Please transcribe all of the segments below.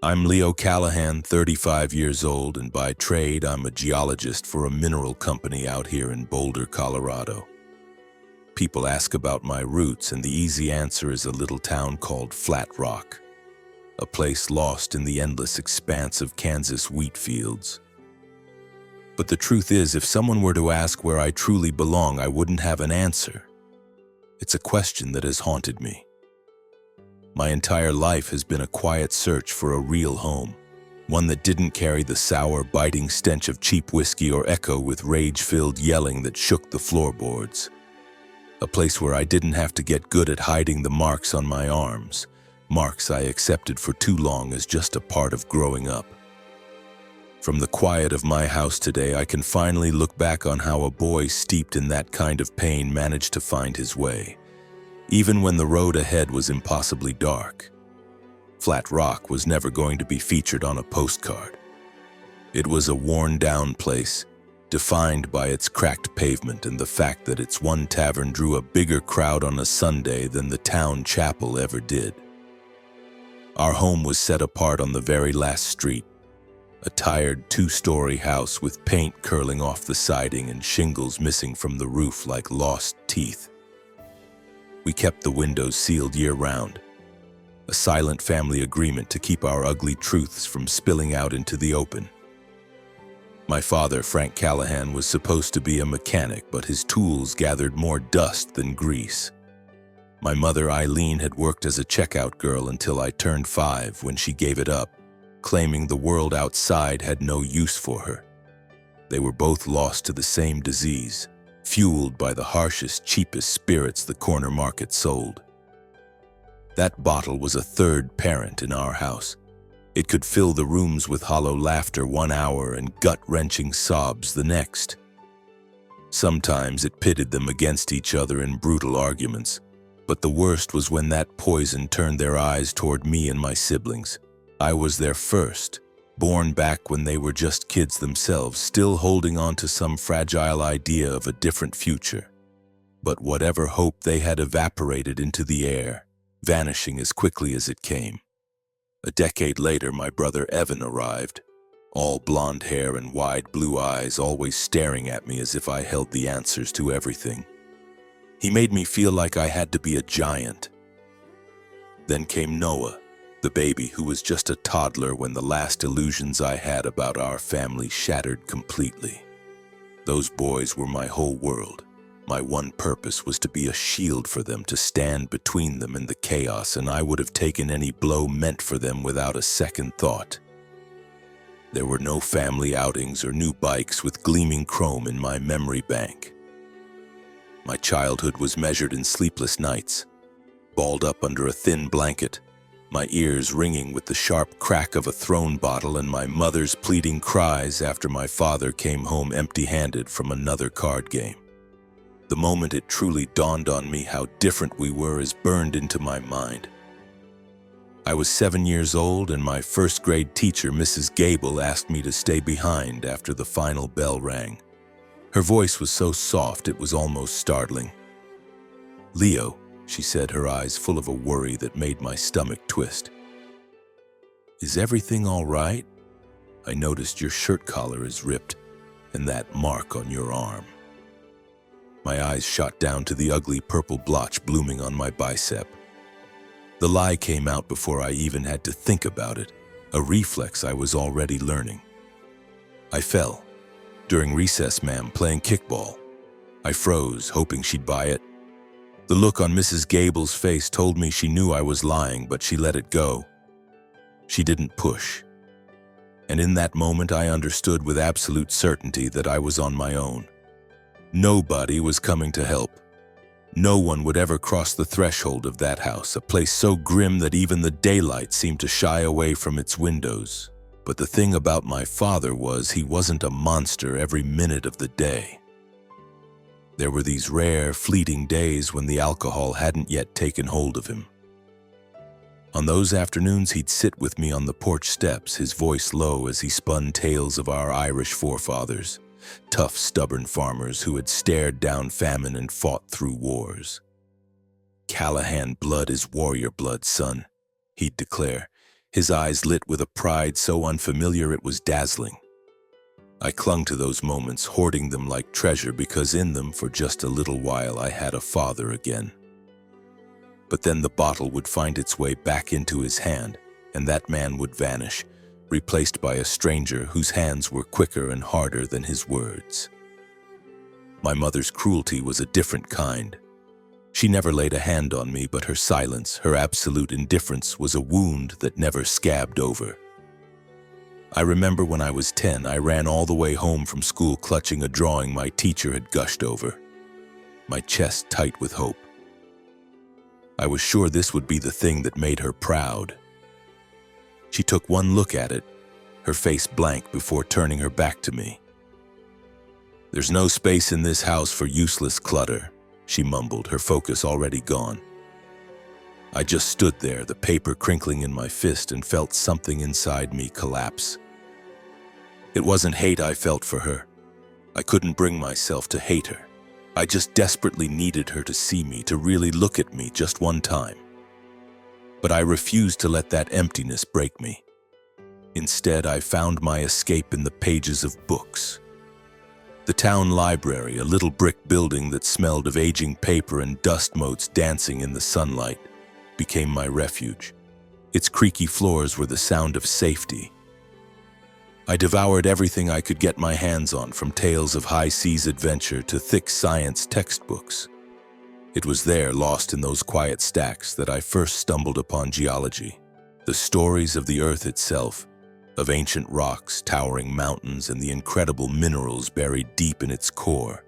I'm Leo Callahan, 35 years old, and by trade, I'm a geologist for a mineral company out here in Boulder, Colorado. People ask about my roots, and the easy answer is a little town called Flat Rock, a place lost in the endless expanse of Kansas wheat fields. But the truth is, if someone were to ask where I truly belong, I wouldn't have an answer. It's a question that has haunted me. My entire life has been a quiet search for a real home, one that didn't carry the sour, biting stench of cheap whiskey or echo with rage-filled yelling that shook the floorboards. A place where I didn't have to get good at hiding the marks on my arms, marks I accepted for too long as just a part of growing up. From the quiet of my house today, I can finally look back on how a boy steeped in that kind of pain managed to find his way, even when the road ahead was impossibly dark. Flat Rock was never going to be featured on a postcard. It was a worn-down place, defined by its cracked pavement and the fact that its one tavern drew a bigger crowd on a Sunday than the town chapel ever did. Our home was set apart on the very last street, a tired two-story house with paint curling off the siding and shingles missing from the roof like lost teeth. We kept the windows sealed year-round, a silent family agreement to keep our ugly truths from spilling out into the open. My father, Frank Callahan, was supposed to be a mechanic, but his tools gathered more dust than grease. My mother, Eileen, had worked as a checkout girl until I turned 5, when she gave it up, claiming the world outside had no use for her. They were both lost to the same disease, fueled by the harshest, cheapest spirits the corner market sold. That bottle was a third parent in our house. It could fill the rooms with hollow laughter 1 hour and gut-wrenching sobs the next. Sometimes it pitted them against each other in brutal arguments, but the worst was when that poison turned their eyes toward me and my siblings. I was their first, born back when they were just kids themselves, still holding on to some fragile idea of a different future. But whatever hope they had evaporated into the air, vanishing as quickly as it came. A decade later, my brother Evan arrived, all blonde hair and wide blue eyes, always staring at me as if I held the answers to everything. He made me feel like I had to be a giant. Then came Noah, the baby who was just a toddler when the last illusions I had about our family shattered completely. Those boys were my whole world. My one purpose was to be a shield for them, to stand between them and the chaos, and I would have taken any blow meant for them without a second thought. There were no family outings or new bikes with gleaming chrome in my memory bank. My childhood was measured in sleepless nights, balled up under a thin blanket, my ears ringing with the sharp crack of a thrown bottle and my mother's pleading cries after my father came home empty-handed from another card game. The moment it truly dawned on me how different we were is burned into my mind. I was 7 years old, and my first-grade teacher, Mrs. Gable, asked me to stay behind after the final bell rang. Her voice was so soft it was almost startling. "Leo," she said, her eyes full of a worry that made my stomach twist. "Is everything all right? I noticed your shirt collar is ripped, and that mark on your arm." My eyes shot down to the ugly purple blotch blooming on my bicep. The lie came out before I even had to think about it, a reflex I was already learning. I fell. During recess, ma'am, playing kickball. I froze, hoping she'd buy it. The look on Mrs. Gable's face told me she knew I was lying, but she let it go. She didn't push. And in that moment, I understood with absolute certainty that I was on my own. Nobody was coming to help. No one would ever cross the threshold of that house, a place so grim that even the daylight seemed to shy away from its windows. But the thing about my father was he wasn't a monster every minute of the day. There were these rare, fleeting days when the alcohol hadn't yet taken hold of him. On those afternoons, he'd sit with me on the porch steps, his voice low as he spun tales of our Irish forefathers, tough, stubborn farmers who had stared down famine and fought through wars. "Callahan blood is warrior blood, son," he'd declare, his eyes lit with a pride so unfamiliar it was dazzling. I clung to those moments, hoarding them like treasure, because in them, for just a little while, I had a father again. But then the bottle would find its way back into his hand, and that man would vanish, replaced by a stranger whose hands were quicker and harder than his words. My mother's cruelty was a different kind. She never laid a hand on me, but her silence, her absolute indifference, was a wound that never scabbed over. I remember when I was 10, I ran all the way home from school clutching a drawing my teacher had gushed over, my chest tight with hope. I was sure this would be the thing that made her proud. She took one look at it, her face blank before turning her back to me. "There's no space in this house for useless clutter," she mumbled, her focus already gone. I just stood there, the paper crinkling in my fist, and felt something inside me collapse. It wasn't hate I felt for her. I couldn't bring myself to hate her. I just desperately needed her to see me, to really look at me just one time. But I refused to let that emptiness break me. Instead, I found my escape in the pages of books. The town library, a little brick building that smelled of aging paper and dust motes dancing in the sunlight, became my refuge. Its creaky floors were the sound of safety. I devoured everything I could get my hands on, from tales of high-seas adventure to thick science textbooks. It was there, lost in those quiet stacks, that I first stumbled upon geology. The stories of the earth itself, of ancient rocks, towering mountains, and the incredible minerals buried deep in its core,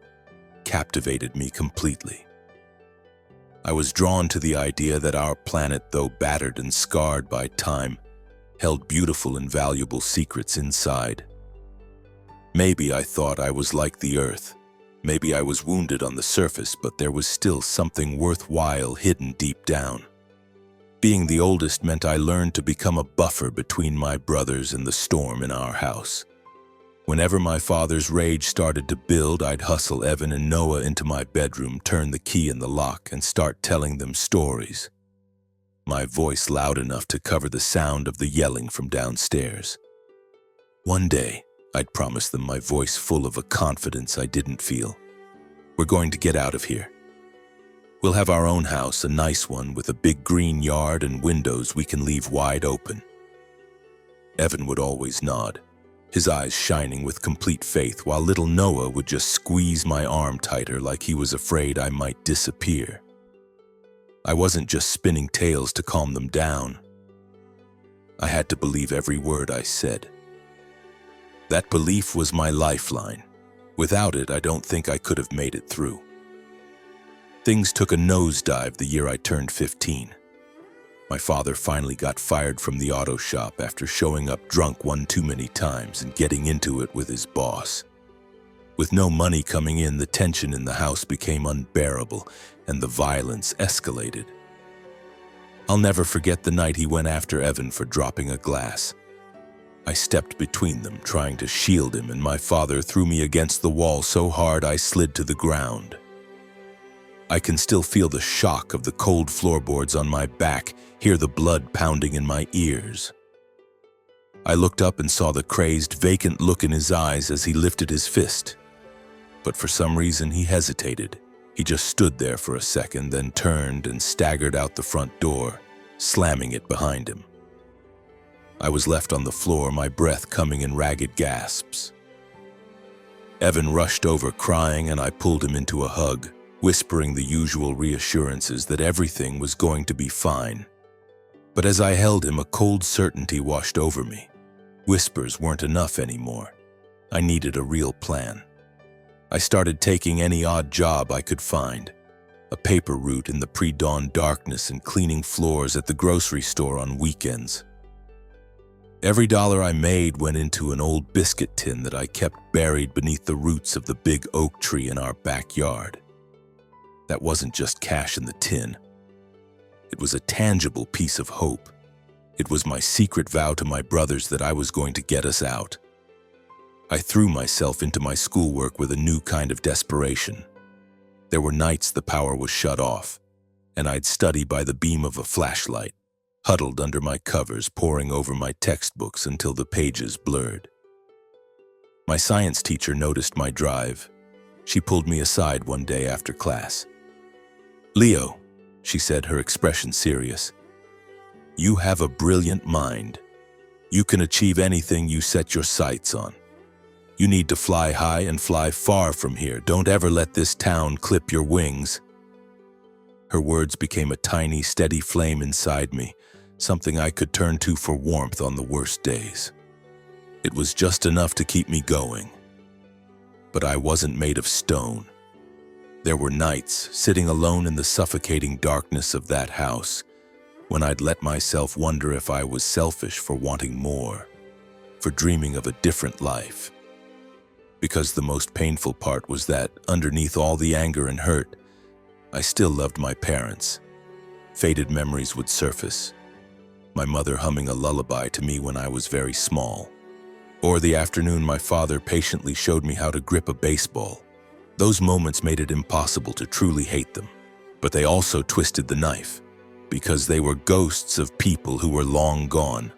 captivated me completely. I was drawn to the idea that our planet, though battered and scarred by time, held beautiful and valuable secrets inside. Maybe I thought I was like the Earth. Maybe I was wounded on the surface, but there was still something worthwhile hidden deep down. Being the oldest meant I learned to become a buffer between my brothers and the storm in our house. Whenever my father's rage started to build, I'd hustle Evan and Noah into my bedroom, turn the key in the lock, and start telling them stories. My voice loud enough to cover the sound of the yelling from downstairs. One day, I'd promised them, my voice full of a confidence I didn't feel, "We're going to get out of here. We'll have our own house, a nice one with a big green yard and windows we can leave wide open." Evan would always nod, his eyes shining with complete faith, while little Noah would just squeeze my arm tighter like he was afraid I might disappear. I wasn't just spinning tales to calm them down. I had to believe every word I said. That belief was my lifeline. Without it, I don't think I could have made it through. Things took a nosedive the year I turned 15. My father finally got fired from the auto shop after showing up drunk one too many times and getting into it with his boss. With no money coming in, the tension in the house became unbearable, and the violence escalated. I'll never forget the night he went after Evan for dropping a glass. I stepped between them, trying to shield him, and my father threw me against the wall so hard I slid to the ground. I can still feel the shock of the cold floorboards on my back, hear the blood pounding in my ears. I looked up and saw the crazed, vacant look in his eyes as he lifted his fist. But for some reason, he hesitated. He just stood there for a second, then turned and staggered out the front door, slamming it behind him. I was left on the floor, my breath coming in ragged gasps. Evan rushed over crying, and I pulled him into a hug, whispering the usual reassurances that everything was going to be fine. But as I held him, a cold certainty washed over me. Whispers weren't enough anymore. I needed a real plan. I started taking any odd job I could find. A paper route in the pre-dawn darkness and cleaning floors at the grocery store on weekends. Every dollar I made went into an old biscuit tin that I kept buried beneath the roots of the big oak tree in our backyard. That wasn't just cash in the tin. It was a tangible piece of hope. It was my secret vow to my brothers that I was going to get us out. I threw myself into my schoolwork with a new kind of desperation. There were nights the power was shut off, and I'd study by the beam of a flashlight, huddled under my covers, poring over my textbooks until the pages blurred. My science teacher noticed my drive. She pulled me aside one day after class. "Leo," she said, her expression serious, "you have a brilliant mind. You can achieve anything you set your sights on. You need to fly high and fly far from here. Don't ever let this town clip your wings." Her words became a tiny, steady flame inside me, something I could turn to for warmth on the worst days. It was just enough to keep me going. But I wasn't made of stone. There were nights, sitting alone in the suffocating darkness of that house, when I'd let myself wonder if I was selfish for wanting more, for dreaming of a different life. Because the most painful part was that, underneath all the anger and hurt, I still loved my parents. Faded memories would surface. My mother humming a lullaby to me when I was very small. Or the afternoon my father patiently showed me how to grip a baseball. Those moments made it impossible to truly hate them. But they also twisted the knife, because they were ghosts of people who were long gone.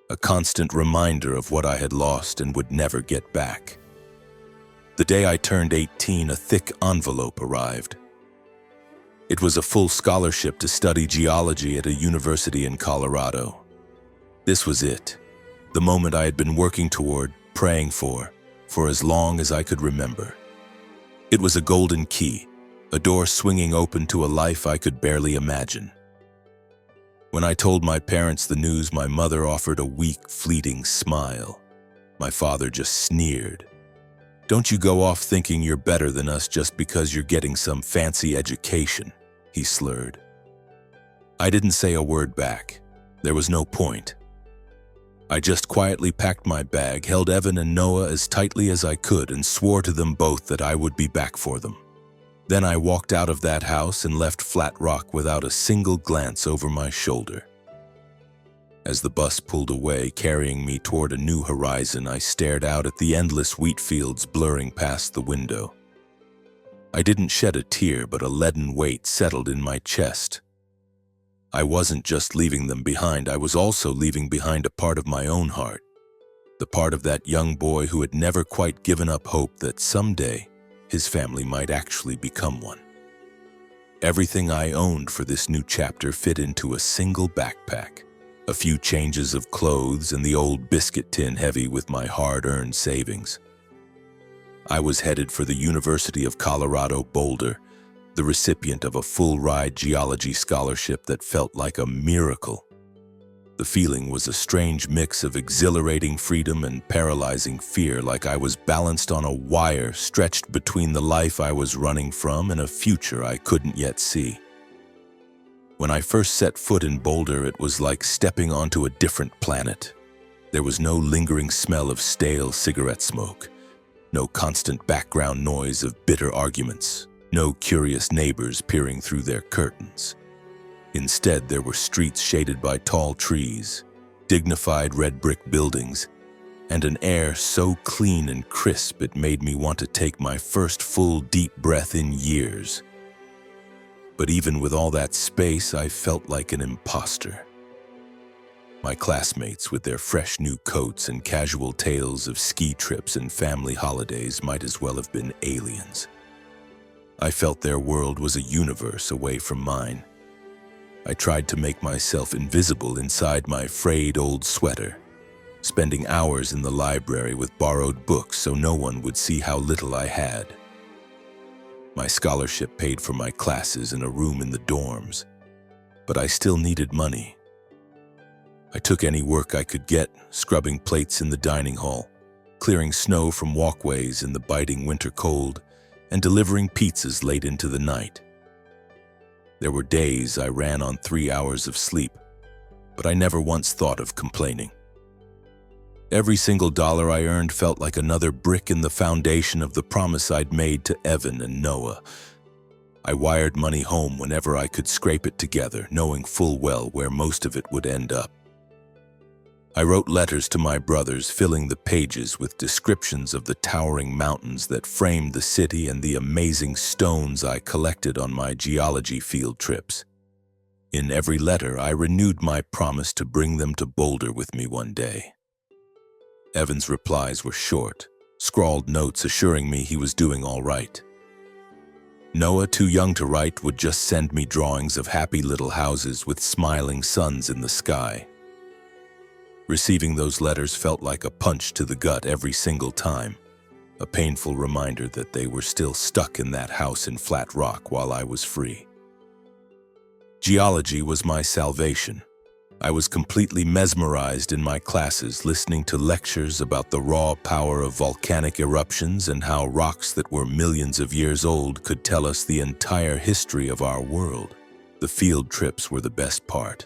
A constant reminder of what I had lost and would never get back. The day I turned 18, a thick envelope arrived. It was a full scholarship to study geology at a university in Colorado. This was it, the moment I had been working toward, praying for as long as I could remember. It was a golden key, a door swinging open to a life I could barely imagine. When I told my parents the news, my mother offered a weak, fleeting smile. My father just sneered. "Don't you go off thinking you're better than us just because you're getting some fancy education," he slurred. I didn't say a word back. There was no point. I just quietly packed my bag, held Evan and Noah as tightly as I could, and swore to them both that I would be back for them. Then I walked out of that house and left Flat Rock without a single glance over my shoulder. As the bus pulled away, carrying me toward a new horizon, I stared out at the endless wheat fields blurring past the window. I didn't shed a tear, but a leaden weight settled in my chest. I wasn't just leaving them behind, I was also leaving behind a part of my own heart. The part of that young boy who had never quite given up hope that someday his family might actually become one. Everything I owned for this new chapter fit into a single backpack. A few changes of clothes and the old biscuit tin heavy with my hard-earned savings. I was headed for the University of Colorado Boulder, the recipient of a full-ride geology scholarship that felt like a miracle. The feeling was a strange mix of exhilarating freedom and paralyzing fear, like I was balanced on a wire stretched between the life I was running from and a future I couldn't yet see. When I first set foot in Boulder, it was like stepping onto a different planet. There was no lingering smell of stale cigarette smoke, no constant background noise of bitter arguments, no curious neighbors peering through their curtains. Instead, there were streets shaded by tall trees, dignified red brick buildings, and an air so clean and crisp it made me want to take my first full deep breath in years. But even with all that space, I felt like an imposter. My classmates, with their fresh new coats and casual tales of ski trips and family holidays, might as well have been aliens. I felt their world was a universe away from mine. I tried to make myself invisible inside my frayed old sweater, spending hours in the library with borrowed books so no one would see how little I had. My scholarship paid for my classes and a room in the dorms, but I still needed money. I took any work I could get, scrubbing plates in the dining hall, clearing snow from walkways in the biting winter cold, and delivering pizzas late into the night. There were days I ran on 3 hours of sleep, but I never once thought of complaining. Every single dollar I earned felt like another brick in the foundation of the promise I'd made to Evan and Noah. I wired money home whenever I could scrape it together, knowing full well where most of it would end up. I wrote letters to my brothers, filling the pages with descriptions of the towering mountains that framed the city and the amazing stones I collected on my geology field trips. In every letter, I renewed my promise to bring them to Boulder with me one day. Evan's replies were short, scrawled notes assuring me he was doing all right. Noah, too young to write, would just send me drawings of happy little houses with smiling suns in the sky. Receiving those letters felt like a punch to the gut every single time, a painful reminder that they were still stuck in that house in Flat Rock while I was free. Geology was my salvation. I was completely mesmerized in my classes, listening to lectures about the raw power of volcanic eruptions and how rocks that were millions of years old could tell us the entire history of our world. The field trips were the best part.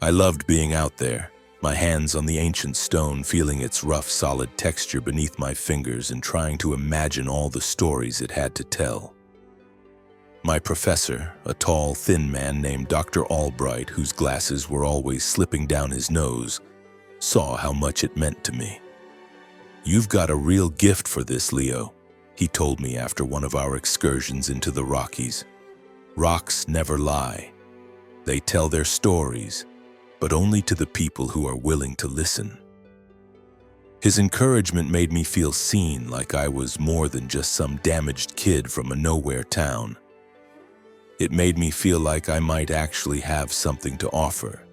I loved being out there, my hands on the ancient stone, feeling its rough, solid texture beneath my fingers and trying to imagine all the stories it had to tell. My professor, a tall, thin man named Dr. Albright, whose glasses were always slipping down his nose, saw how much it meant to me. "You've got a real gift for this, Leo," he told me after one of our excursions into the Rockies. "Rocks never lie. They tell their stories, but only to the people who are willing to listen." His encouragement made me feel seen, like I was more than just some damaged kid from a nowhere town. It made me feel like I might actually have something to offer.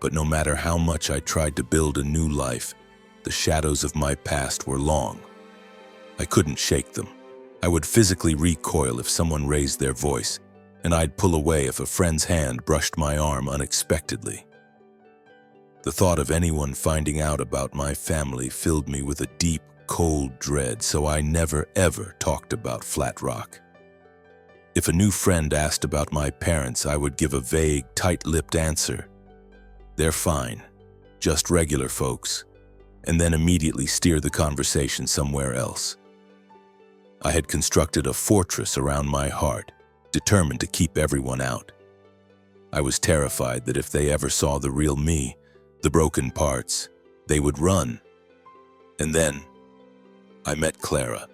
But no matter how much I tried to build a new life, the shadows of my past were long. I couldn't shake them. I would physically recoil if someone raised their voice, and I'd pull away if a friend's hand brushed my arm unexpectedly. The thought of anyone finding out about my family filled me with a deep, cold dread, so I never ever talked about Flat Rock. If a new friend asked about my parents, I would give a vague, tight-lipped answer. "They're fine, just regular folks," and then immediately steer the conversation somewhere else. I had constructed a fortress around my heart, determined to keep everyone out. I was terrified that if they ever saw the real me, the broken parts, they would run. And then I met Clara.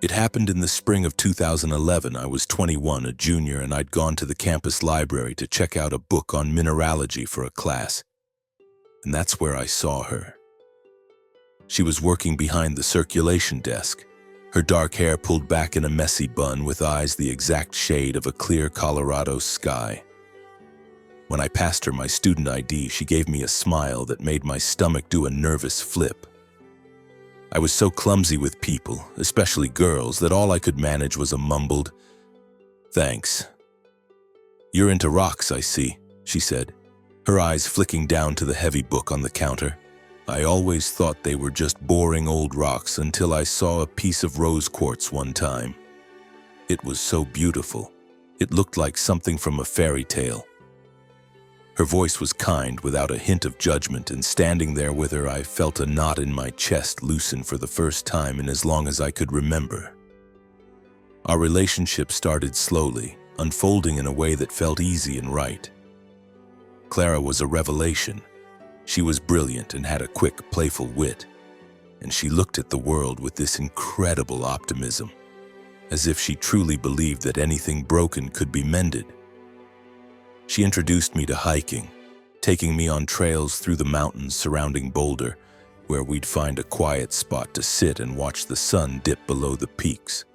It happened in the spring of 2011. I was 21, a junior, and I'd gone to the campus library to check out a book on mineralogy for a class. And that's where I saw her. She was working behind the circulation desk, her dark hair pulled back in a messy bun with eyes the exact shade of a clear Colorado sky. When I passed her my student ID, she gave me a smile that made my stomach do a nervous flip. I was so clumsy with people, especially girls, that all I could manage was a mumbled, "Thanks." "You're into rocks, I see," she said, her eyes flicking down to the heavy book on the counter. "I always thought they were just boring old rocks until I saw a piece of rose quartz one time. It was so beautiful. It looked like something from a fairy tale." Her voice was kind, without a hint of judgment, and standing there with her, I felt a knot in my chest loosen for the first time in as long as I could remember. Our relationship started slowly, unfolding in a way that felt easy and right. Clara was a revelation. She was brilliant and had a quick, playful wit, and she looked at the world with this incredible optimism, as if she truly believed that anything broken could be mended. She introduced me to hiking, taking me on trails through the mountains surrounding Boulder, where we'd find a quiet spot to sit and watch the sun dip below the peaks.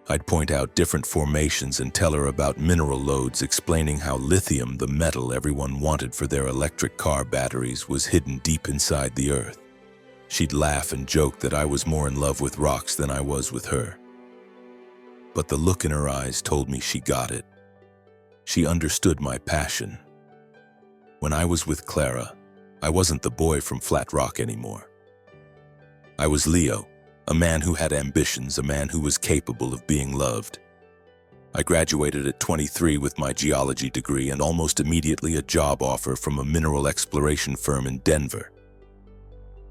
I'd point out different formations and tell her about mineral lodes, explaining how lithium, the metal everyone wanted for their electric car batteries, was hidden deep inside the earth. She'd laugh and joke that I was more in love with rocks than I was with her. But the look in her eyes told me she got it. She understood my passion. When I was with Clara, I wasn't the boy from Flat Rock anymore. I was Leo, a man who had ambitions, a man who was capable of being loved. I graduated at 23 with my geology degree and almost immediately a job offer from a mineral exploration firm in Denver.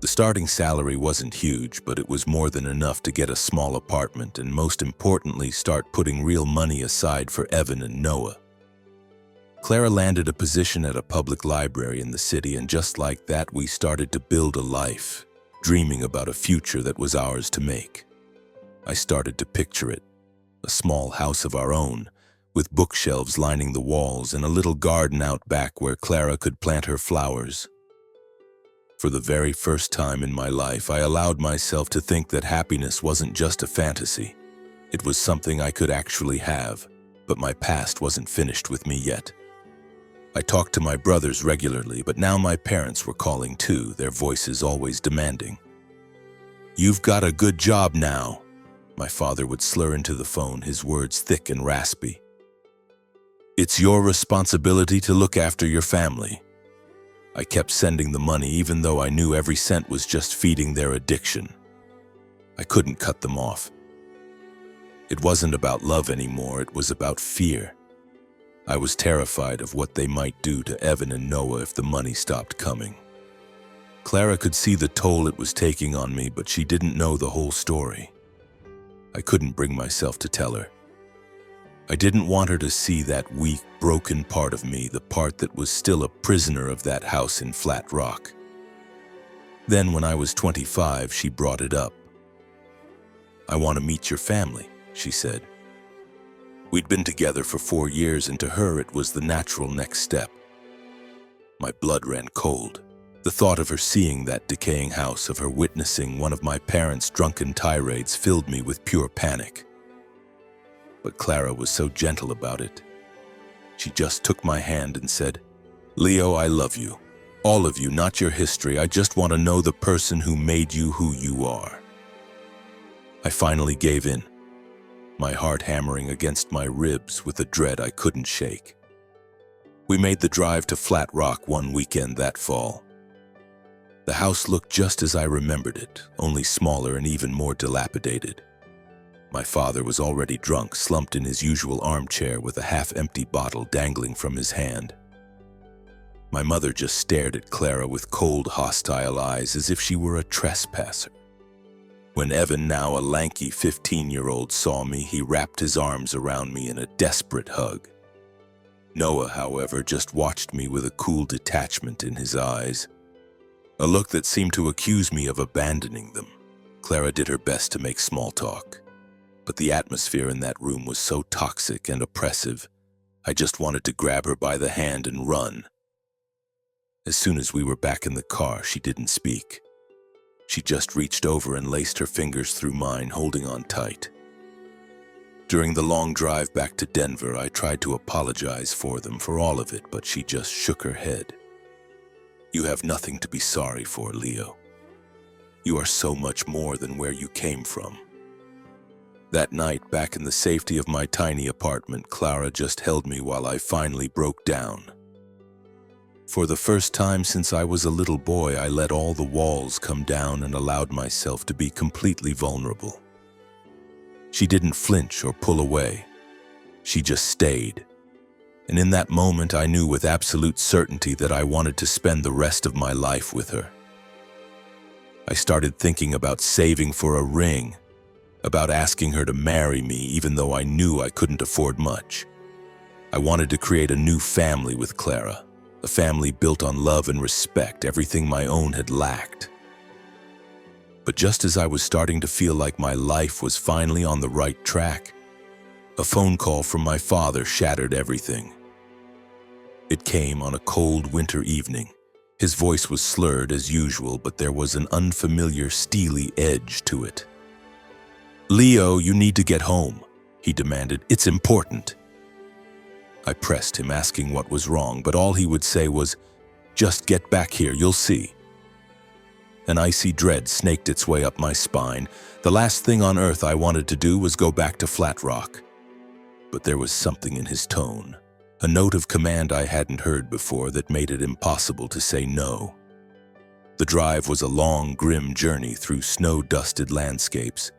The starting salary wasn't huge, but it was more than enough to get a small apartment and, most importantly, start putting real money aside for Evan and Noah. Clara landed a position at a public library in the city, and just like that, we started to build a life, dreaming about a future that was ours to make. I started to picture it, a small house of our own, with bookshelves lining the walls and a little garden out back where Clara could plant her flowers. For the very first time in my life, I allowed myself to think that happiness wasn't just a fantasy. It was something I could actually have, but my past wasn't finished with me yet. I talked to my brothers regularly, but now my parents were calling too, their voices always demanding. "You've got a good job now," my father would slur into the phone, his words thick and raspy. "It's your responsibility to look after your family." I kept sending the money even though I knew every cent was just feeding their addiction. I couldn't cut them off. It wasn't about love anymore, it was about fear. I was terrified of what they might do to Evan and Noah if the money stopped coming. Clara could see the toll it was taking on me, but she didn't know the whole story. I couldn't bring myself to tell her. I didn't want her to see that weak, broken part of me, the part that was still a prisoner of that house in Flat Rock. Then, when I was 25, she brought it up. "I want to meet your family," she said. We'd been together for 4 years, and to her it was the natural next step. My blood ran cold. The thought of her seeing that decaying house, of her witnessing one of my parents' drunken tirades, filled me with pure panic. But Clara was so gentle about it. She just took my hand and said, "Leo, I love you. All of you, not your history. I just want to know the person who made you who you are." I finally gave in, my heart hammering against my ribs with a dread I couldn't shake. We made the drive to Flat Rock one weekend that fall. The house looked just as I remembered it, only smaller and even more dilapidated. My father was already drunk, slumped in his usual armchair with a half-empty bottle dangling from his hand. My mother just stared at Clara with cold, hostile eyes as if she were a trespasser. When Evan, now a lanky 15-year-old, saw me, he wrapped his arms around me in a desperate hug. Noah, however, just watched me with a cool detachment in his eyes, a look that seemed to accuse me of abandoning them. Clara did her best to make small talk, but the atmosphere in that room was so toxic and oppressive, I just wanted to grab her by the hand and run. As soon as we were back in the car, she didn't speak. She just reached over and laced her fingers through mine, holding on tight. During the long drive back to Denver, I tried to apologize for them, for all of it, but she just shook her head. "You have nothing to be sorry for, Leo. You are so much more than where you came from." That night, back in the safety of my tiny apartment, Clara just held me while I finally broke down. For the first time since I was a little boy, I let all the walls come down and allowed myself to be completely vulnerable. She didn't flinch or pull away. She just stayed. And in that moment, I knew with absolute certainty that I wanted to spend the rest of my life with her. I started thinking about saving for a ring, about asking her to marry me even though I knew I couldn't afford much. I wanted to create a new family with Clara. A family built on love and respect, everything my own had lacked. But just as I was starting to feel like my life was finally on the right track, a phone call from my father shattered everything. It came on a cold winter evening. His voice was slurred as usual, but there was an unfamiliar, steely edge to it. "Leo, you need to get home," he demanded. "It's important." I pressed him, asking what was wrong, but all he would say was, "Just get back here, you'll see." An icy dread snaked its way up my spine. The last thing on earth I wanted to do was go back to Flat Rock. But there was something in his tone, a note of command I hadn't heard before that made it impossible to say no. The drive was a long, grim journey through snow-dusted landscapes,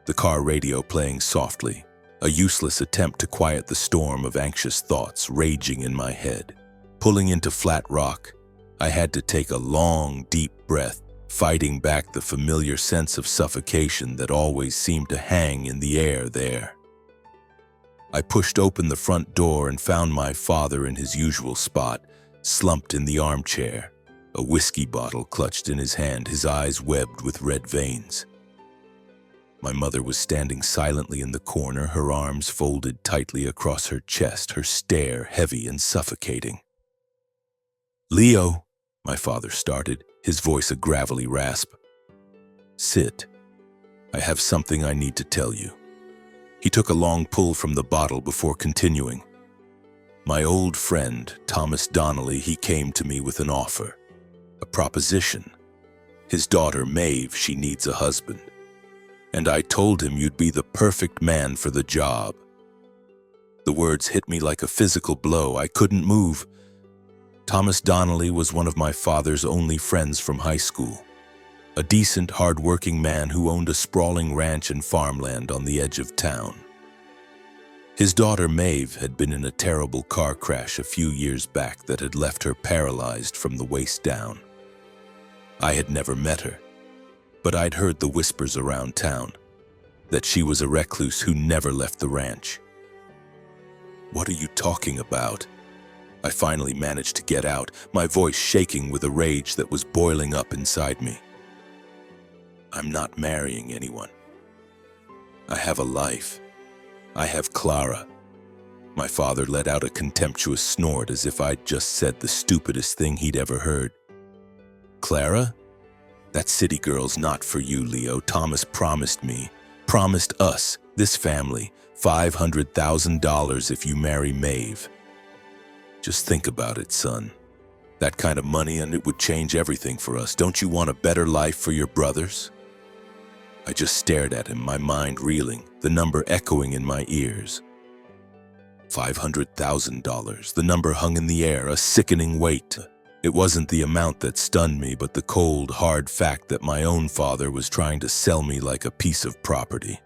the car radio playing softly, a useless attempt to quiet the storm of anxious thoughts raging in my head. Pulling into Flat Rock, I had to take a long, deep breath, fighting back the familiar sense of suffocation that always seemed to hang in the air there. I pushed open the front door and found my father in his usual spot, slumped in the armchair, a whiskey bottle clutched in his hand, his eyes webbed with red veins. My mother was standing silently in the corner, her arms folded tightly across her chest, her stare heavy and suffocating. "Leo," my father started, his voice a gravelly rasp. "Sit. I have something I need to tell you." He took a long pull from the bottle before continuing. "My old friend, Thomas Donnelly, he came to me with an offer, a proposition. His daughter, Maeve, she needs a husband. And I told him you'd be the perfect man for the job." The words hit me like a physical blow. I couldn't move. Thomas Donnelly was one of my father's only friends from high school. A decent, hard-working man who owned a sprawling ranch and farmland on the edge of town. His daughter, Maeve, had been in a terrible car crash a few years back that had left her paralyzed from the waist down. I had never met her, but I'd heard the whispers around town that she was a recluse who never left the ranch. "What are you talking about?" I finally managed to get out, my voice shaking with a rage that was boiling up inside me. "I'm not marrying anyone. I have a life. I have Clara." My father let out a contemptuous snort as if I'd just said the stupidest thing he'd ever heard. "Clara? That city girl's not for you, Leo. Thomas promised me, promised us, this family, $500,000 if you marry Maeve. Just think about it, son. That kind of money and it would change everything for us. Don't you want a better life for your brothers?" I just stared at him, my mind reeling, the number echoing in my ears. $500,000. The number hung in the air, a sickening weight. It wasn't the amount that stunned me, but the cold, hard fact that my own father was trying to sell me like a piece of property.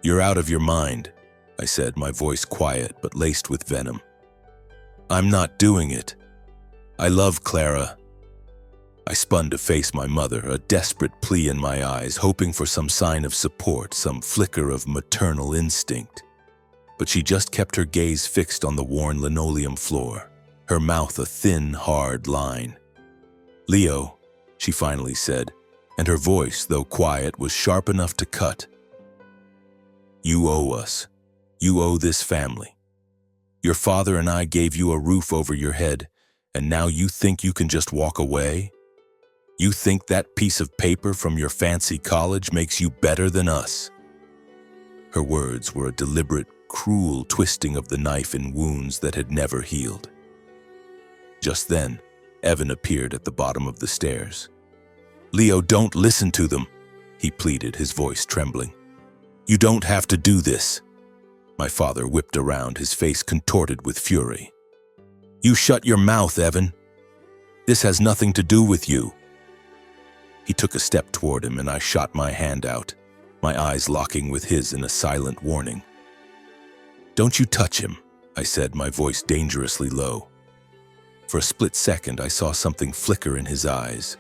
"You're out of your mind," I said, my voice quiet but laced with venom. "I'm not doing it. I love Clara." I spun to face my mother, a desperate plea in my eyes, hoping for some sign of support, some flicker of maternal instinct. But she just kept her gaze fixed on the worn linoleum floor, her mouth a thin, hard line. "Leo," she finally said, and her voice, though quiet, was sharp enough to cut. "You owe us. You owe this family. Your father and I gave you a roof over your head, and now you think you can just walk away? You think that piece of paper from your fancy college makes you better than us?" Her words were a deliberate, cruel twisting of the knife in wounds that had never healed. Just then, Evan appeared at the bottom of the stairs. "Leo, don't listen to them," he pleaded, his voice trembling. "You don't have to do this." My father whipped around, his face contorted with fury. "You shut your mouth, Evan. This has nothing to do with you." He took a step toward him, and I shot my hand out, my eyes locking with his in a silent warning. "Don't you touch him," I said, my voice dangerously low. For a split second, I saw something flicker in his eyes.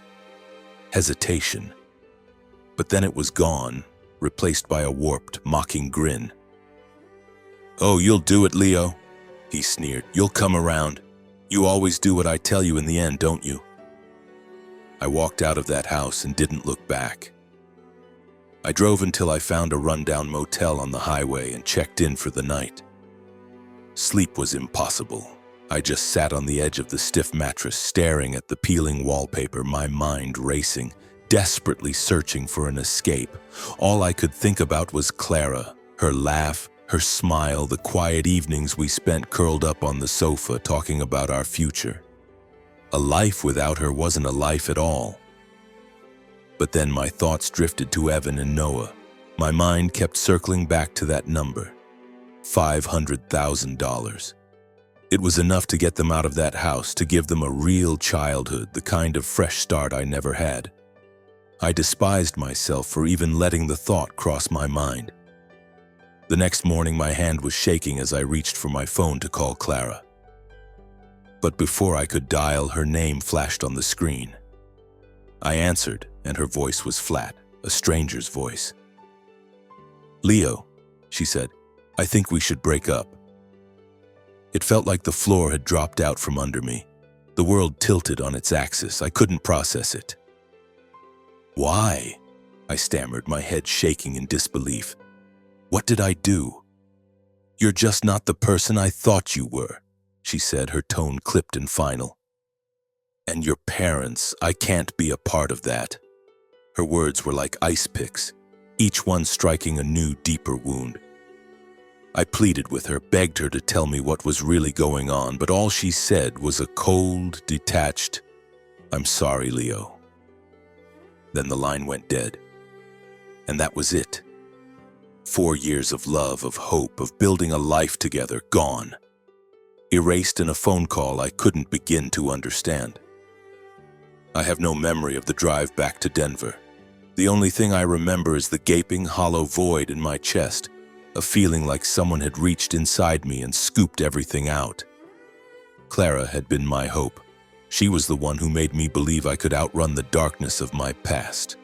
Hesitation. But then it was gone, replaced by a warped, mocking grin. "Oh, you'll do it, Leo," he sneered. "You'll come around. You always do what I tell you in the end, don't you?" I walked out of that house and didn't look back. I drove until I found a rundown motel on the highway and checked in for the night. Sleep was impossible. I just sat on the edge of the stiff mattress, staring at the peeling wallpaper, my mind racing, desperately searching for an escape. All I could think about was Clara, her laugh, her smile, the quiet evenings we spent curled up on the sofa talking about our future. A life without her wasn't a life at all. But then my thoughts drifted to Evan and Noah. My mind kept circling back to that number, $500,000. It was enough to get them out of that house, to give them a real childhood, the kind of fresh start I never had. I despised myself for even letting the thought cross my mind. The next morning, my hand was shaking as I reached for my phone to call Clara. But before I could dial, her name flashed on the screen. I answered, and her voice was flat, a stranger's voice. "Leo," she said, "I think we should break up." It felt like the floor had dropped out from under me. The world tilted on its axis. I couldn't process it. "Why?" I stammered, my head shaking in disbelief. What did I do? You're just not the person I thought you were, she said, her tone clipped and final. And your parents, I can't be a part of that. Her words were like ice picks, each one striking a new, deeper wound. I pleaded with her, begged her to tell me what was really going on, but all she said was a cold, detached, "I'm sorry, Leo." Then the line went dead. And that was it. 4 years of love, of hope, of building a life together, gone. Erased in a phone call I couldn't begin to understand. I have no memory of the drive back to Denver. The only thing I remember is the gaping, hollow void in my chest, a feeling like someone had reached inside me and scooped everything out. Clara had been my hope. She was the one who made me believe I could outrun the darkness of my past.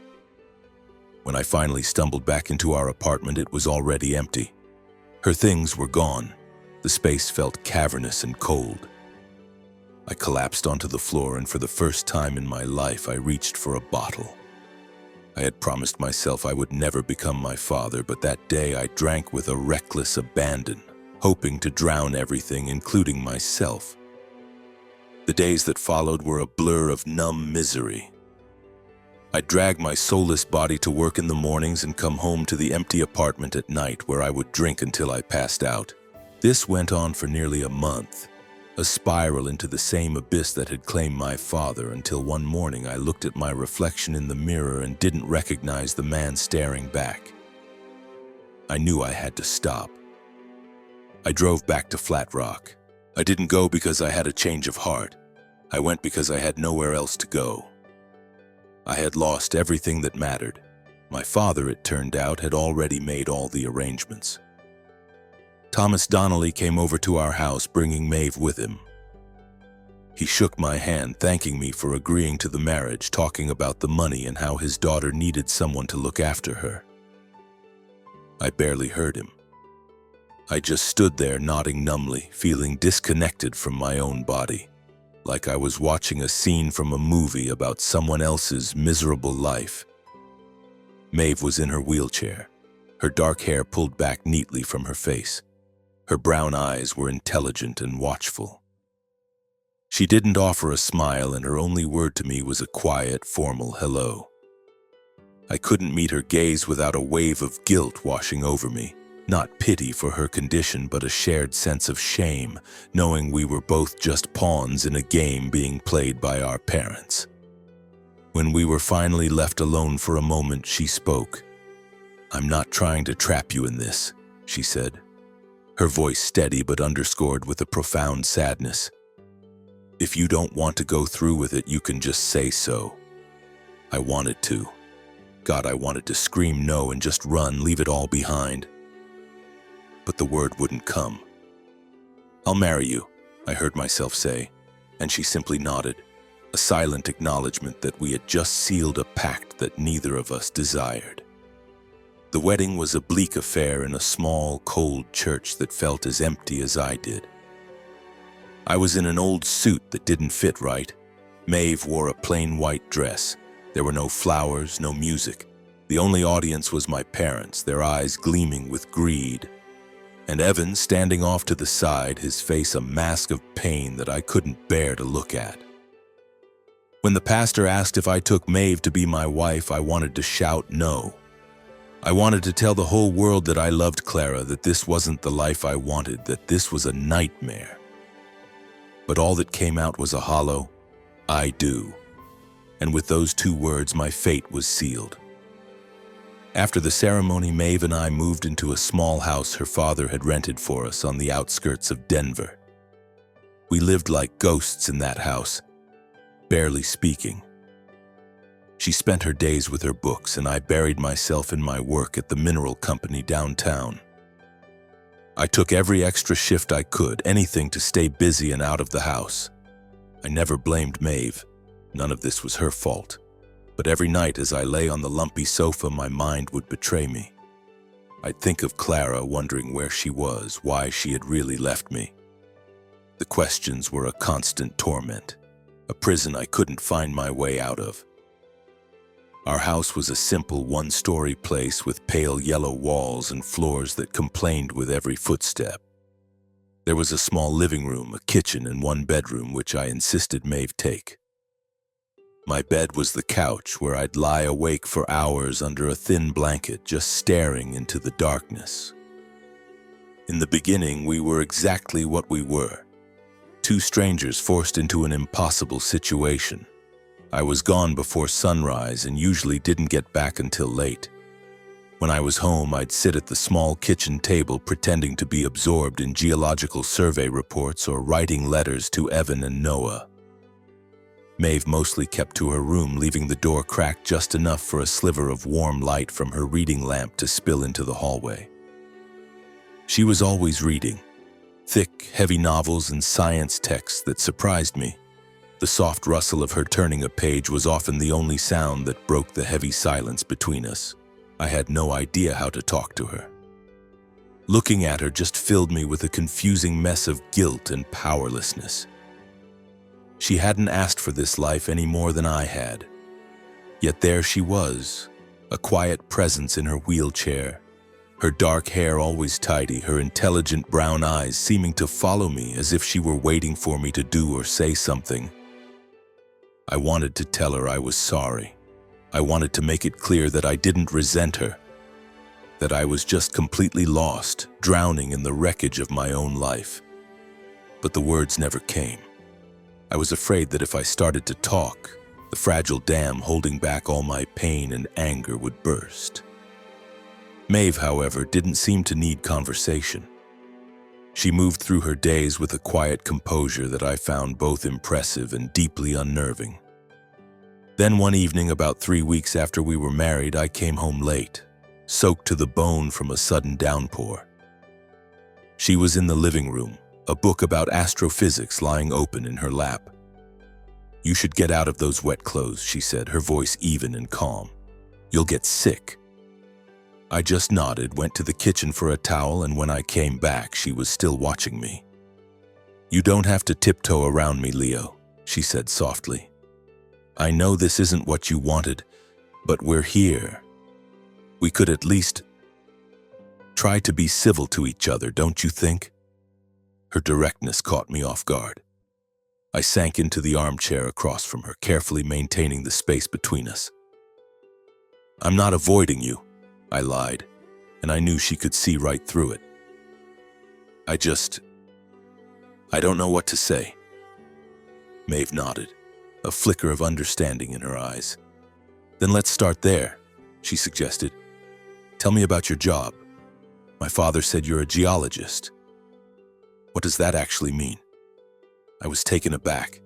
When I finally stumbled back into our apartment, it was already empty. Her things were gone. The space felt cavernous and cold. I collapsed onto the floor, and for the first time in my life, I reached for a bottle. I had promised myself I would never become my father, but that day I drank with a reckless abandon, hoping to drown everything, including myself. The days that followed were a blur of numb misery. I'd drag my soulless body to work in the mornings and come home to the empty apartment at night, where I would drink until I passed out. This went on for nearly a month, a spiral into the same abyss that had claimed my father, until one morning I looked at my reflection in the mirror and didn't recognize the man staring back. I knew I had to stop. I drove back to Flat Rock. I didn't go because I had a change of heart. I went because I had nowhere else to go. I had lost everything that mattered. My father, it turned out, had already made all the arrangements. Thomas Donnelly came over to our house, bringing Maeve with him. He shook my hand, thanking me for agreeing to the marriage, talking about the money and how his daughter needed someone to look after her. I barely heard him. I just stood there nodding numbly, feeling disconnected from my own body, like I was watching a scene from a movie about someone else's miserable life. Maeve was in her wheelchair, her dark hair pulled back neatly from her face. Her brown eyes were intelligent and watchful. She didn't offer a smile, and her only word to me was a quiet, formal hello. I couldn't meet her gaze without a wave of guilt washing over me. Not pity for her condition, but a shared sense of shame, knowing we were both just pawns in a game being played by our parents. When we were finally left alone for a moment, she spoke. "I'm not trying to trap you in this," she said, her voice steady but underscored with a profound sadness. "If you don't want to go through with it, you can just say so." I wanted to. God, I wanted to scream no and just run, leave it all behind. But the word wouldn't come. "I'll marry you," I heard myself say, and she simply nodded, a silent acknowledgement that we had just sealed a pact that neither of us desired. The wedding was a bleak affair in a small, cold church that felt as empty as I did. I was in an old suit that didn't fit right. Maeve wore a plain white dress. There were no flowers, no music. The only audience was my parents, their eyes gleaming with greed. And Evan standing off to the side, his face a mask of pain that I couldn't bear to look at. When the pastor asked if I took Maeve to be my wife, I wanted to shout no. I wanted to tell the whole world that I loved Clara, that this wasn't the life I wanted, that this was a nightmare. But all that came out was a hollow, "I do." And with those 2 words, my fate was sealed. After the ceremony, Maeve and I moved into a small house her father had rented for us on the outskirts of Denver. We lived like ghosts in that house, barely speaking. She spent her days with her books, and I buried myself in my work at the mineral company downtown. I took every extra shift I could, anything to stay busy and out of the house. I never blamed Maeve. None of this was her fault. But every night as I lay on the lumpy sofa, my mind would betray me. I'd think of Clara, wondering where she was, why she had really left me. The questions were a constant torment, a prison I couldn't find my way out of. Our house was a simple one-story place with pale yellow walls and floors that complained with every footstep. There was a small living room, a kitchen, and one bedroom, which I insisted Maeve take. My bed was the couch where I'd lie awake for hours under a thin blanket, just staring into the darkness. In the beginning, we were exactly what we were. Two strangers forced into an impossible situation. I was gone before sunrise and usually didn't get back until late. When I was home, I'd sit at the small kitchen table pretending to be absorbed in geological survey reports or writing letters to Evan and Noah. Maeve mostly kept to her room, leaving the door cracked just enough for a sliver of warm light from her reading lamp to spill into the hallway. She was always reading, thick, heavy novels and science texts that surprised me. The soft rustle of her turning a page was often the only sound that broke the heavy silence between us. I had no idea how to talk to her. Looking at her just filled me with a confusing mess of guilt and powerlessness. She hadn't asked for this life any more than I had. Yet there she was, a quiet presence in her wheelchair, her dark hair always tidy, her intelligent brown eyes seeming to follow me as if she were waiting for me to do or say something. I wanted to tell her I was sorry. I wanted to make it clear that I didn't resent her, that I was just completely lost, drowning in the wreckage of my own life. But the words never came. I was afraid that if I started to talk, the fragile dam holding back all my pain and anger would burst. Maeve, however, didn't seem to need conversation. She moved through her days with a quiet composure that I found both impressive and deeply unnerving. Then one evening, about 3 weeks after we were married, I came home late, soaked to the bone from a sudden downpour. She was in the living room, a book about astrophysics lying open in her lap. "You should get out of those wet clothes," she said, her voice even and calm. "You'll get sick." I just nodded, went to the kitchen for a towel, and when I came back, she was still watching me. "You don't have to tiptoe around me, Leo," she said softly. "I know this isn't what you wanted, but we're here. We could at least try to be civil to each other, don't you think?" Her directness caught me off guard. I sank into the armchair across from her, carefully maintaining the space between us. "I'm not avoiding you," I lied, and I knew she could see right through it. I don't know what to say." Maeve nodded, a flicker of understanding in her eyes. "Then let's start there," she suggested. "Tell me about your job. My father said you're a geologist. What does that actually mean?" I was taken aback.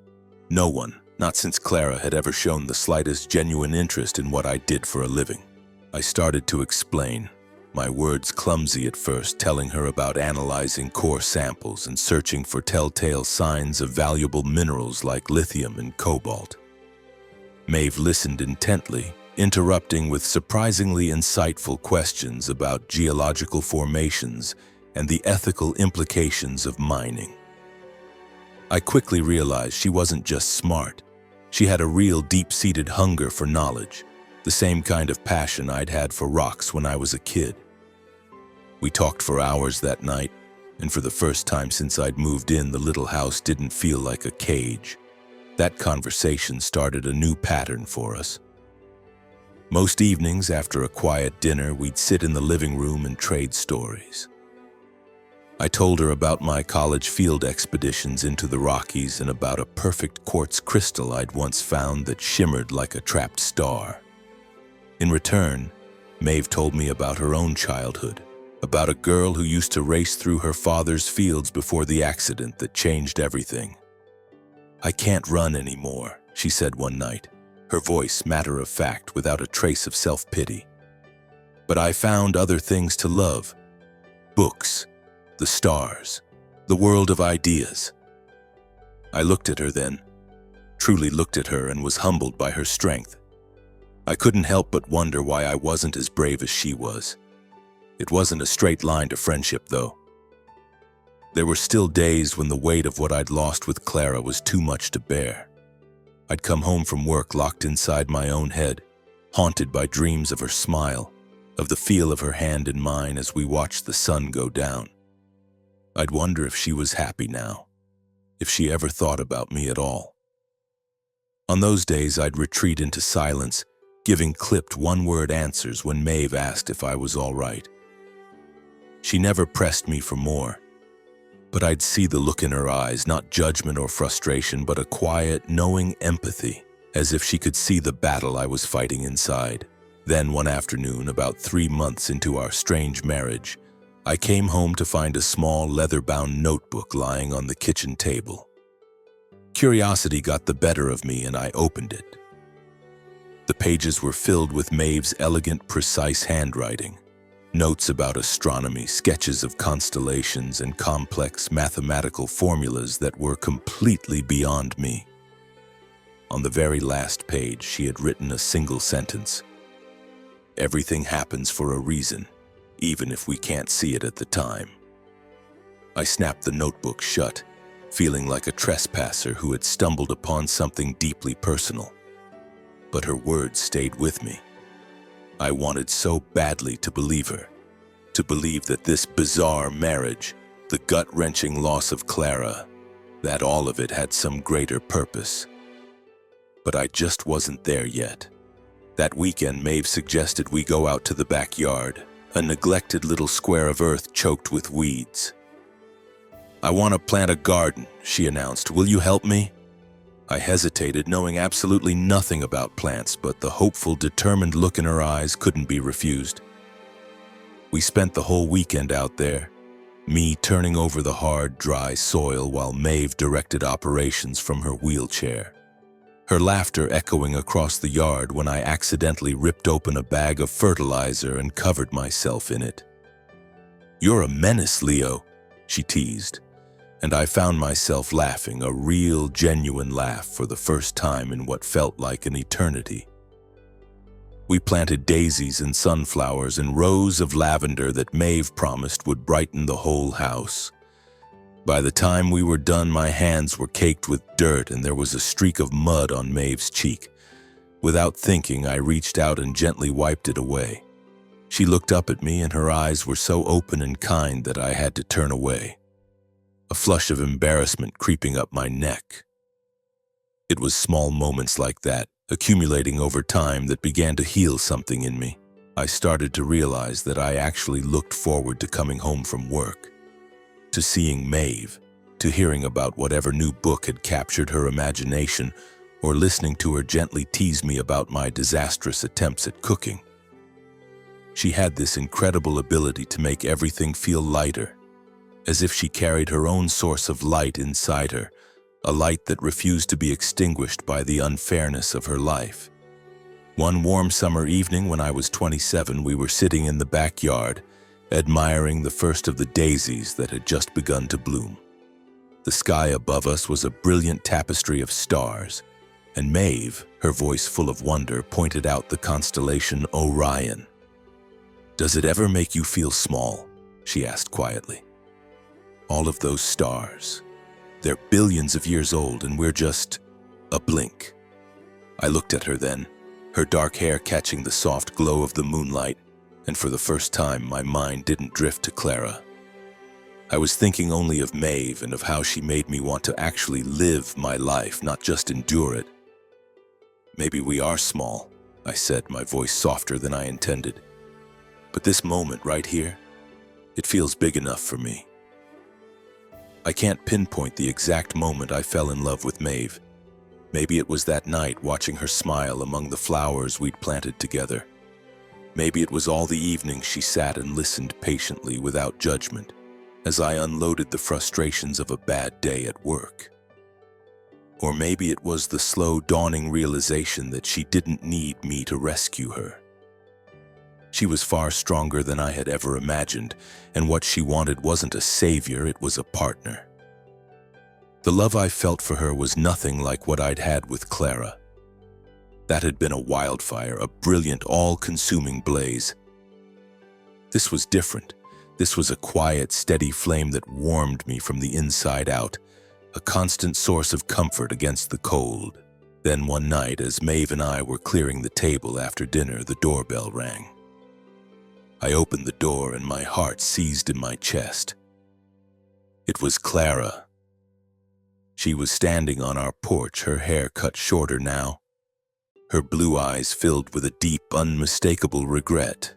No one, not since Clara, had ever shown the slightest genuine interest in what I did for a living. I started to explain, my words clumsy at first, telling her about analyzing core samples and searching for telltale signs of valuable minerals like lithium and cobalt. Maeve listened intently, interrupting with surprisingly insightful questions about geological formations and the ethical implications of mining. I quickly realized she wasn't just smart. She had a real deep-seated hunger for knowledge, the same kind of passion I'd had for rocks when I was a kid. We talked for hours that night, and for the first time since I'd moved in, the little house didn't feel like a cage. That conversation started a new pattern for us. Most evenings after a quiet dinner, we'd sit in the living room and trade stories. I told her about my college field expeditions into the Rockies and about a perfect quartz crystal I'd once found that shimmered like a trapped star. In return, Maeve told me about her own childhood, about a girl who used to race through her father's fields before the accident that changed everything. "I can't run anymore," she said one night, her voice matter-of-fact without a trace of self-pity. "But I found other things to love. Books, the stars, the world of ideas." I looked at her then, truly looked at her, and was humbled by her strength. I couldn't help but wonder why I wasn't as brave as she was. It wasn't a straight line to friendship, though. There were still days when the weight of what I'd lost with Clara was too much to bear. I'd come home from work locked inside my own head, haunted by dreams of her smile, of the feel of her hand in mine as we watched the sun go down. I'd wonder if she was happy now, if she ever thought about me at all. On those days, I'd retreat into silence, giving clipped one-word answers when Maeve asked if I was all right. She never pressed me for more, but I'd see the look in her eyes, not judgment or frustration, but a quiet, knowing empathy, as if she could see the battle I was fighting inside. Then one afternoon, about 3 months into our strange marriage, I came home to find a small leather-bound notebook lying on the kitchen table. Curiosity got the better of me and I opened it. The pages were filled with Maeve's elegant, precise handwriting. Notes about astronomy, sketches of constellations, and complex mathematical formulas that were completely beyond me. On the very last page, she had written a single sentence. "Everything happens for a reason, even if we can't see it at the time." I snapped the notebook shut, feeling like a trespasser who had stumbled upon something deeply personal. But her words stayed with me. I wanted so badly to believe her, to believe that this bizarre marriage, the gut-wrenching loss of Clara, that all of it had some greater purpose. But I just wasn't there yet. That weekend, Maeve suggested we go out to the backyard, a neglected little square of earth choked with weeds. "I want to plant a garden," she announced. "Will you help me?" I hesitated, knowing absolutely nothing about plants, but the hopeful, determined look in her eyes couldn't be refused. We spent the whole weekend out there, me turning over the hard, dry soil while Maeve directed operations from her wheelchair. Her laughter echoing across the yard when I accidentally ripped open a bag of fertilizer and covered myself in it. "You're a menace, Leo," she teased, and I found myself laughing, a real, genuine laugh for the first time in what felt like an eternity. We planted daisies and sunflowers and rows of lavender that Maeve promised would brighten the whole house. By the time we were done, my hands were caked with dirt and there was a streak of mud on Maeve's cheek. Without thinking, I reached out and gently wiped it away. She looked up at me and her eyes were so open and kind that I had to turn away, a flush of embarrassment creeping up my neck. It was small moments like that, accumulating over time, that began to heal something in me. I started to realize that I actually looked forward to coming home from work, to seeing Maeve, to hearing about whatever new book had captured her imagination, or listening to her gently tease me about my disastrous attempts at cooking. She had this incredible ability to make everything feel lighter, as if she carried her own source of light inside her, a light that refused to be extinguished by the unfairness of her life. One warm summer evening when I was 27, we were sitting in the backyard, admiring the first of the daisies that had just begun to bloom. The sky above us was a brilliant tapestry of stars, and Maeve, her voice full of wonder, pointed out the constellation Orion. "Does it ever make you feel small?" she asked quietly. "All of those stars. They're billions of years old and we're just a blink." I looked at her then, her dark hair catching the soft glow of the moonlight, and for the first time my mind didn't drift to Clara. I was thinking only of Maeve and of how she made me want to actually live my life, not just endure it. "Maybe we are small," I said, my voice softer than I intended. "But this moment right here, it feels big enough for me." I can't pinpoint the exact moment I fell in love with Maeve. Maybe it was that night watching her smile among the flowers we'd planted together. Maybe it was all the evening she sat and listened patiently without judgment as I unloaded the frustrations of a bad day at work. Or maybe it was the slow dawning realization that she didn't need me to rescue her. She was far stronger than I had ever imagined, and what she wanted wasn't a savior, it was a partner. The love I felt for her was nothing like what I'd had with Clara. That had been a wildfire, a brilliant, all-consuming blaze. This was different. This was a quiet, steady flame that warmed me from the inside out, a constant source of comfort against the cold. Then one night, as Maeve and I were clearing the table after dinner, the doorbell rang. I opened the door and my heart seized in my chest. It was Clara. She was standing on our porch, her hair cut shorter now, her blue eyes filled with a deep, unmistakable regret.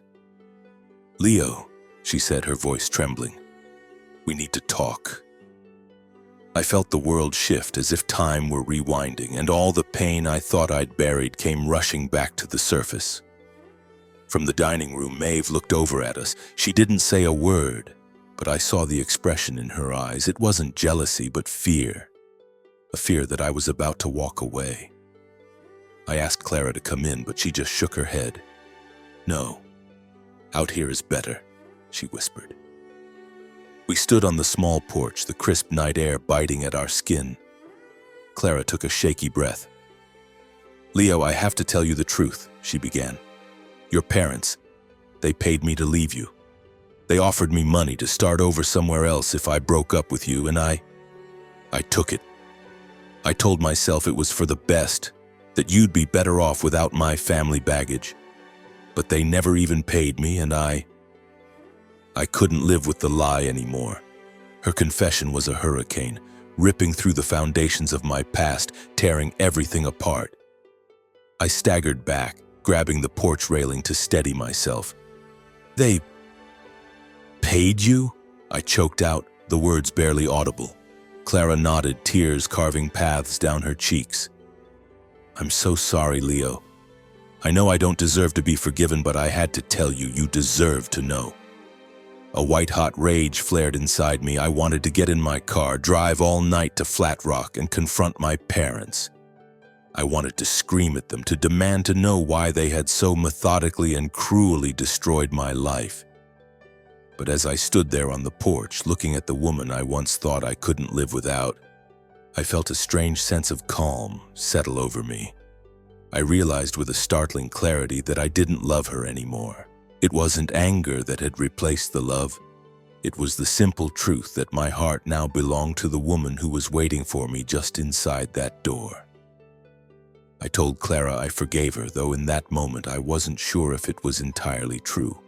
"Leo," she said, her voice trembling, "we need to talk." I felt the world shift as if time were rewinding, and all the pain I thought I'd buried came rushing back to the surface. From the dining room, Maeve looked over at us. She didn't say a word, but I saw the expression in her eyes. It wasn't jealousy, but fear. A fear that I was about to walk away. I asked Clara to come in, but she just shook her head. "No, out here is better," she whispered. We stood on the small porch, the crisp night air biting at our skin. Clara took a shaky breath. "Leo, I have to tell you the truth," she began. "Your parents, they paid me to leave you. They offered me money to start over somewhere else if I broke up with you, and I took it. I told myself it was for the best, that you'd be better off without my family baggage. But they never even paid me, and I couldn't live with the lie anymore." Her confession was a hurricane, ripping through the foundations of my past, tearing everything apart. I staggered back, grabbing the porch railing to steady myself. "They paid you?" I choked out, the words barely audible. Clara nodded, tears carving paths down her cheeks. "I'm so sorry, Leo. I know I don't deserve to be forgiven, but I had to tell you, you deserve to know." A white-hot rage flared inside me. I wanted to get in my car, drive all night to Flat Rock, and confront my parents. I wanted to scream at them, to demand to know why they had so methodically and cruelly destroyed my life. But as I stood there on the porch, looking at the woman I once thought I couldn't live without, I felt a strange sense of calm settle over me. I realized with a startling clarity that I didn't love her anymore. It wasn't anger that had replaced the love. It was the simple truth that my heart now belonged to the woman who was waiting for me just inside that door. I told Clara I forgave her, though in that moment I wasn't sure if it was entirely true.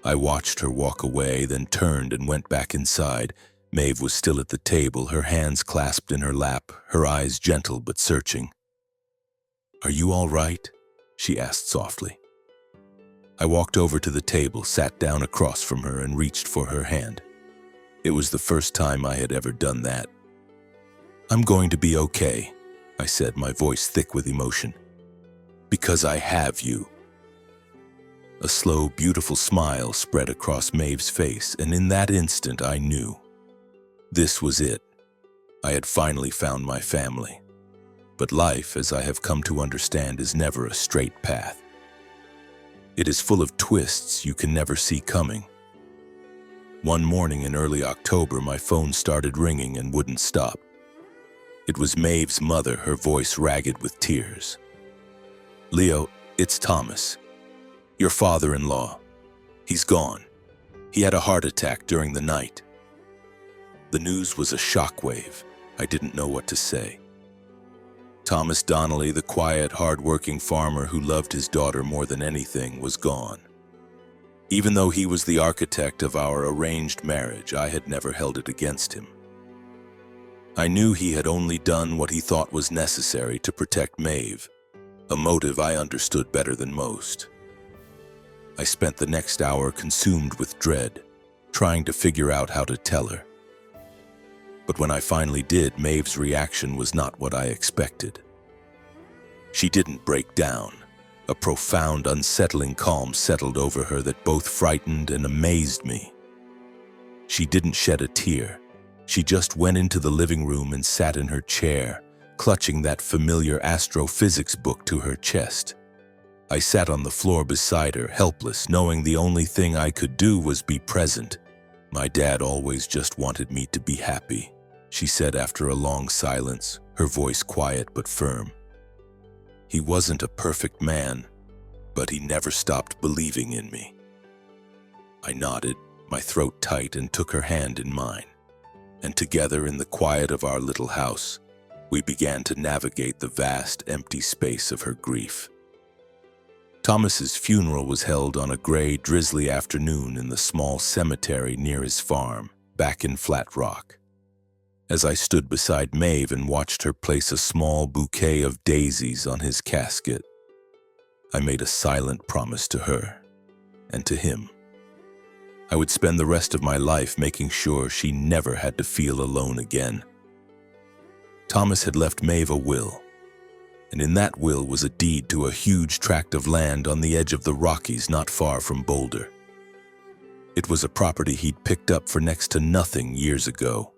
I watched her walk away, then turned and went back inside. Maeve was still at the table, her hands clasped in her lap, her eyes gentle but searching. "Are you all right?" she asked softly. I walked over to the table, sat down across from her, and reached for her hand. It was the first time I had ever done that. "I'm going to be okay," I said, my voice thick with emotion. "Because I have you." A slow, beautiful smile spread across Maeve's face, and in that instant I knew. This was it. I had finally found my family. But life, as I have come to understand, is never a straight path. It is full of twists you can never see coming. One morning in early October, my phone started ringing and wouldn't stop. It was Maeve's mother, her voice ragged with tears. "Leo, it's Thomas. Your father-in-law. He's gone. He had a heart attack during the night." The news was a shockwave. I didn't know what to say. Thomas Donnelly, the quiet, hard-working farmer who loved his daughter more than anything, was gone. Even though he was the architect of our arranged marriage, I had never held it against him. I knew he had only done what he thought was necessary to protect Maeve, a motive I understood better than most. I spent the next hour consumed with dread, trying to figure out how to tell her. But when I finally did, Maeve's reaction was not what I expected. She didn't break down. A profound, unsettling calm settled over her that both frightened and amazed me. She didn't shed a tear. She just went into the living room and sat in her chair, clutching that familiar astrophysics book to her chest. I sat on the floor beside her, helpless, knowing the only thing I could do was be present. "My dad always just wanted me to be happy," she said after a long silence, her voice quiet but firm. "He wasn't a perfect man, but he never stopped believing in me." I nodded, my throat tight, and took her hand in mine. And together, in the quiet of our little house, We began to navigate the vast, empty space of her grief. Thomas's funeral was held on a gray, drizzly afternoon in the small cemetery near his farm, back in Flat Rock. As I stood beside Maeve and watched her place a small bouquet of daisies on his casket, I made a silent promise to her and to him. I would spend the rest of my life making sure she never had to feel alone again. Thomas had left Maeve a will, and in that will was a deed to a huge tract of land on the edge of the Rockies not far from Boulder. It was a property he'd picked up for next to nothing years ago,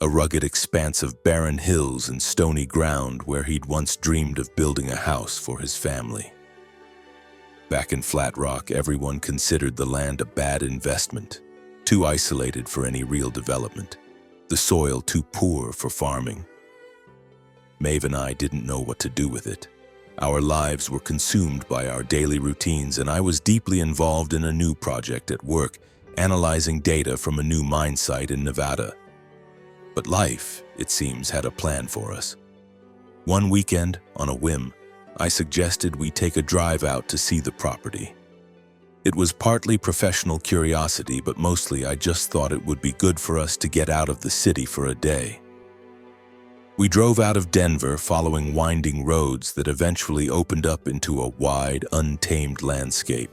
a rugged expanse of barren hills and stony ground where he'd once dreamed of building a house for his family. Back in Flat Rock, everyone considered the land a bad investment, too isolated for any real development, the soil too poor for farming. Maeve and I didn't know what to do with it. Our lives were consumed by our daily routines, and I was deeply involved in a new project at work, analyzing data from a new mine site in Nevada. But life, it seems, had a plan for us. One weekend, on a whim, I suggested we take a drive out to see the property. It was partly professional curiosity, but mostly I just thought it would be good for us to get out of the city for a day. We drove out of Denver following winding roads that eventually opened up into a wide, untamed landscape.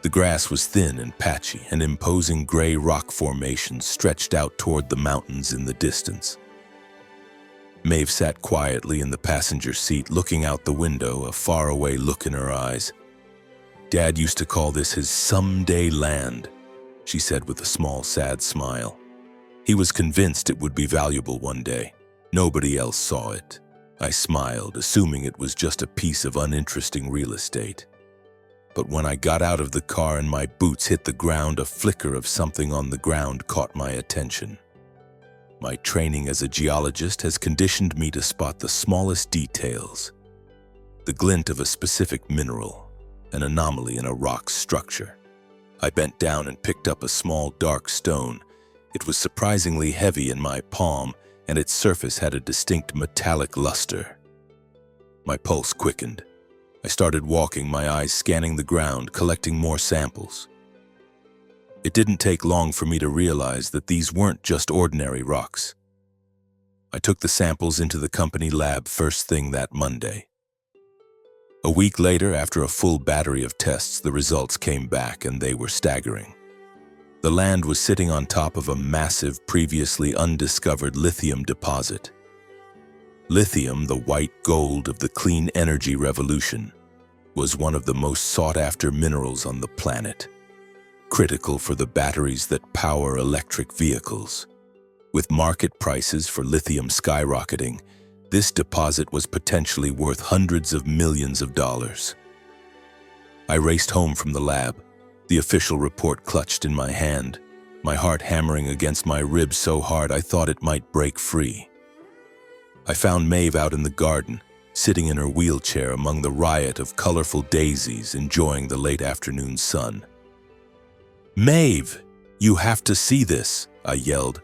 The grass was thin and patchy, and imposing gray rock formations stretched out toward the mountains in the distance. Maeve sat quietly in the passenger seat, looking out the window, a faraway look in her eyes. "Dad used to call this his someday land," she said with a small, sad smile. "He was convinced it would be valuable one day. Nobody else saw it." I smiled, assuming it was just a piece of uninteresting real estate. But when I got out of the car and my boots hit the ground, a flicker of something on the ground caught my attention. My training as a geologist has conditioned me to spot the smallest details. The glint of a specific mineral, an anomaly in a rock structure. I bent down and picked up a small dark stone. It was surprisingly heavy in my palm, and its surface had a distinct metallic luster. My pulse quickened. I started walking, my eyes scanning the ground, collecting more samples. It didn't take long for me to realize that these weren't just ordinary rocks. I took the samples into the company lab first thing that Monday. A week later, after a full battery of tests, the results came back, and they were staggering. The land was sitting on top of a massive, previously undiscovered lithium deposit. Lithium, the white gold of the clean energy revolution, was one of the most sought-after minerals on the planet, critical for the batteries that power electric vehicles. With market prices for lithium skyrocketing, this deposit was potentially worth hundreds of millions of dollars. I raced home from the lab, the official report clutched in my hand, my heart hammering against my ribs so hard I thought it might break free. I found Maeve out in the garden, sitting in her wheelchair among the riot of colorful daisies, enjoying the late afternoon sun. "Maeve, you have to see this," I yelled,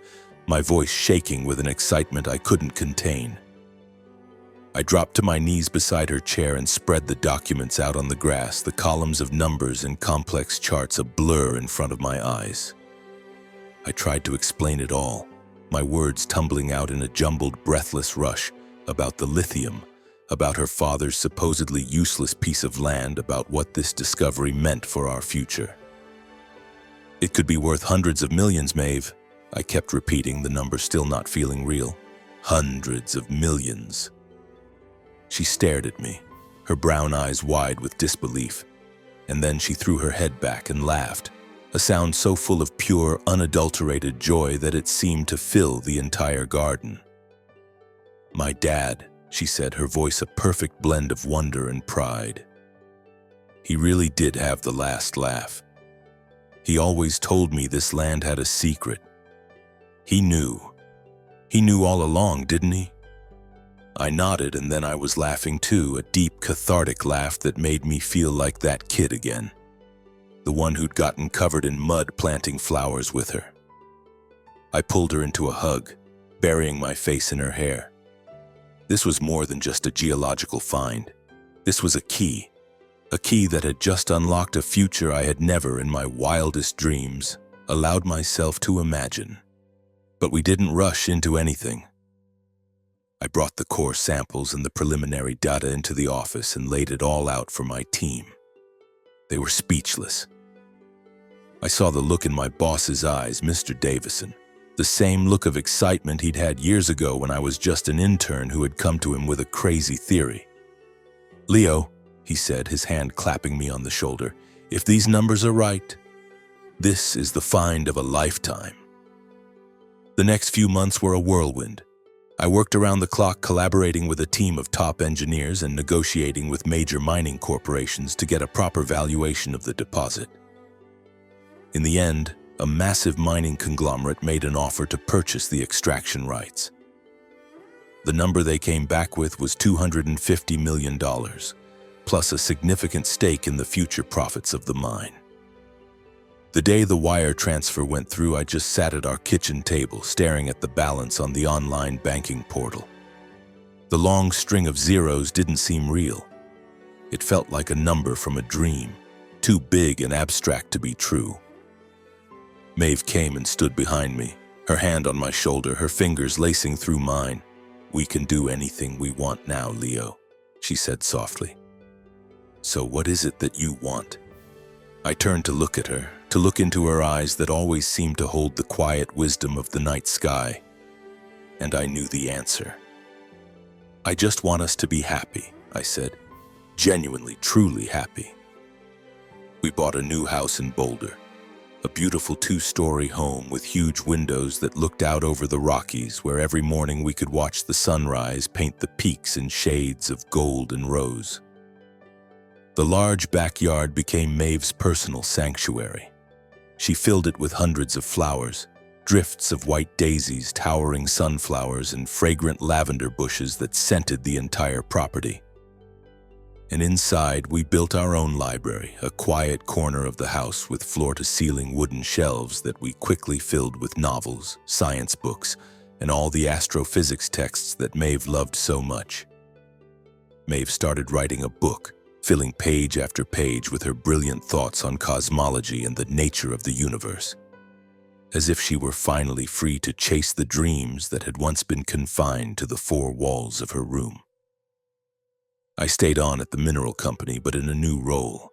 my voice shaking with an excitement I couldn't contain. I dropped to my knees beside her chair and spread the documents out on the grass, the columns of numbers and complex charts a blur in front of my eyes. I tried to explain it all, my words tumbling out in a jumbled, breathless rush, about the lithium, about her father's supposedly useless piece of land, about what this discovery meant for our future. "It could be worth hundreds of millions, Maeve," I kept repeating, the number still not feeling real. "Hundreds of millions." She stared at me, her brown eyes wide with disbelief, and then she threw her head back and laughed, a sound so full of pure, unadulterated joy that it seemed to fill the entire garden. "My dad," she said, her voice a perfect blend of wonder and pride. "He really did have the last laugh. He always told me this land had a secret. He knew. He knew all along, didn't he?" I nodded, and then I was laughing too, a deep, cathartic laugh that made me feel like that kid again, the one who'd gotten covered in mud planting flowers with her. I pulled her into a hug, burying my face in her hair. This was more than just a geological find. This was a key that had just unlocked a future I had never, in my wildest dreams, allowed myself to imagine. But we didn't rush into anything. I brought the core samples and the preliminary data into the office and laid it all out for my team. They were speechless. I saw the look in my boss's eyes, Mr. Davison, the same look of excitement he'd had years ago when I was just an intern who had come to him with a crazy theory. "Leo," he said, his hand clapping me on the shoulder, "if these numbers are right, this is the find of a lifetime." The next few months were a whirlwind. I worked around the clock collaborating with a team of top engineers and negotiating with major mining corporations to get a proper valuation of the deposit. In the end, a massive mining conglomerate made an offer to purchase the extraction rights. The number they came back with was $250 million, plus a significant stake in the future profits of the mine. The day the wire transfer went through, I just sat at our kitchen table, staring at the balance on the online banking portal. The long string of zeros didn't seem real. It felt like a number from a dream, too big and abstract to be true. Maeve came and stood behind me, her hand on my shoulder, her fingers lacing through mine. "We can do anything we want now, Leo," she said softly. "So what is it that you want?" I turned to look at her, to look into her eyes that always seemed to hold the quiet wisdom of the night sky. And I knew the answer. "I just want us to be happy," I said. "Genuinely, truly happy." We bought a new house in Boulder, a beautiful 2-story home with huge windows that looked out over the Rockies, where every morning we could watch the sunrise paint the peaks in shades of gold and rose. The large backyard became Maeve's personal sanctuary. She filled it with hundreds of flowers, drifts of white daisies, towering sunflowers, and fragrant lavender bushes that scented the entire property. And inside, we built our own library, a quiet corner of the house with floor-to-ceiling wooden shelves that we quickly filled with novels, science books, and all the astrophysics texts that Maeve loved so much. Maeve started writing a book, filling page after page with her brilliant thoughts on cosmology and the nature of the universe, as if she were finally free to chase the dreams that had once been confined to the 4 walls of her room. I stayed on at the mineral company, but in a new role.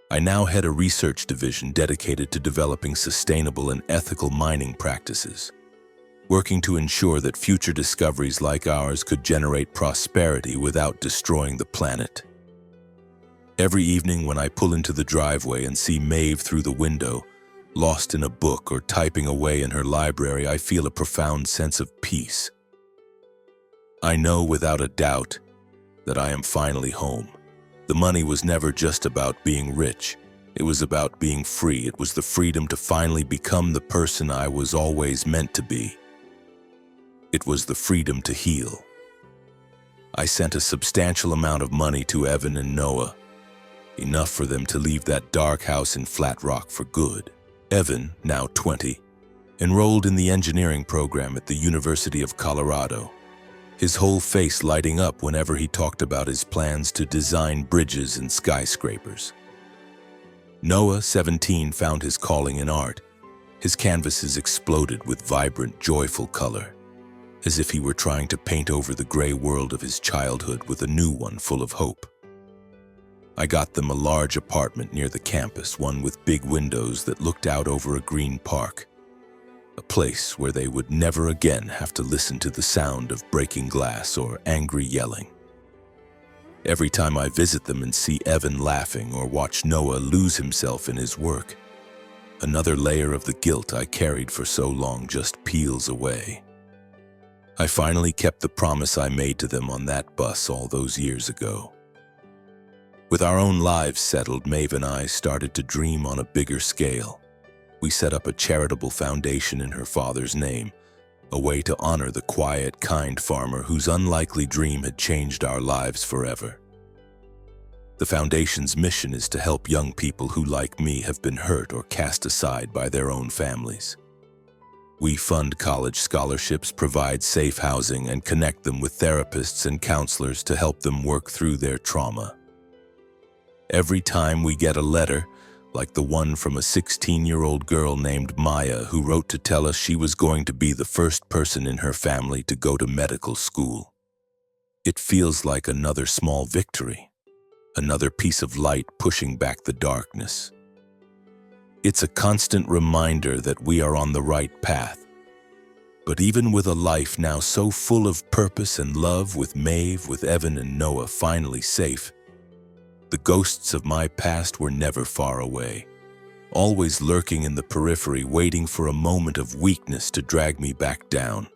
I now had a research division dedicated to developing sustainable and ethical mining practices, working to ensure that future discoveries like ours could generate prosperity without destroying the planet. Every evening when I pull into the driveway and see Maeve through the window, lost in a book or typing away in her library, I feel a profound sense of peace. I know without a doubt that I am finally home. The money was never just about being rich. It was about being free. It was the freedom to finally become the person I was always meant to be. It was the freedom to heal. I sent a substantial amount of money to Evan and Noah, enough for them to leave that dark house in Flat Rock for good. Evan, now 20, enrolled in the engineering program at the University of Colorado, his whole face lighting up whenever he talked about his plans to design bridges and skyscrapers. Noah, 17, found his calling in art. His canvases exploded with vibrant, joyful color, as if he were trying to paint over the gray world of his childhood with a new one full of hope. I got them a large apartment near the campus, one with big windows that looked out over a green park, a place where they would never again have to listen to the sound of breaking glass or angry yelling. Every time I visit them and see Evan laughing or watch Noah lose himself in his work, another layer of the guilt I carried for so long just peels away. I finally kept the promise I made to them on that bus all those years ago. With our own lives settled, Maeve and I started to dream on a bigger scale. We set up a charitable foundation in her father's name, a way to honor the quiet, kind farmer whose unlikely dream had changed our lives forever. The foundation's mission is to help young people who, like me, have been hurt or cast aside by their own families. We fund college scholarships, provide safe housing, and connect them with therapists and counselors to help them work through their trauma. Every time we get a letter, like the one from a 16-year-old girl named Maya who wrote to tell us she was going to be the first person in her family to go to medical school, it feels like another small victory, another piece of light pushing back the darkness. It's a constant reminder that we are on the right path. But even with a life now so full of purpose and love, with Maeve, with Evan and Noah finally safe, the ghosts of my past were never far away, always lurking in the periphery, waiting for a moment of weakness to drag me back down.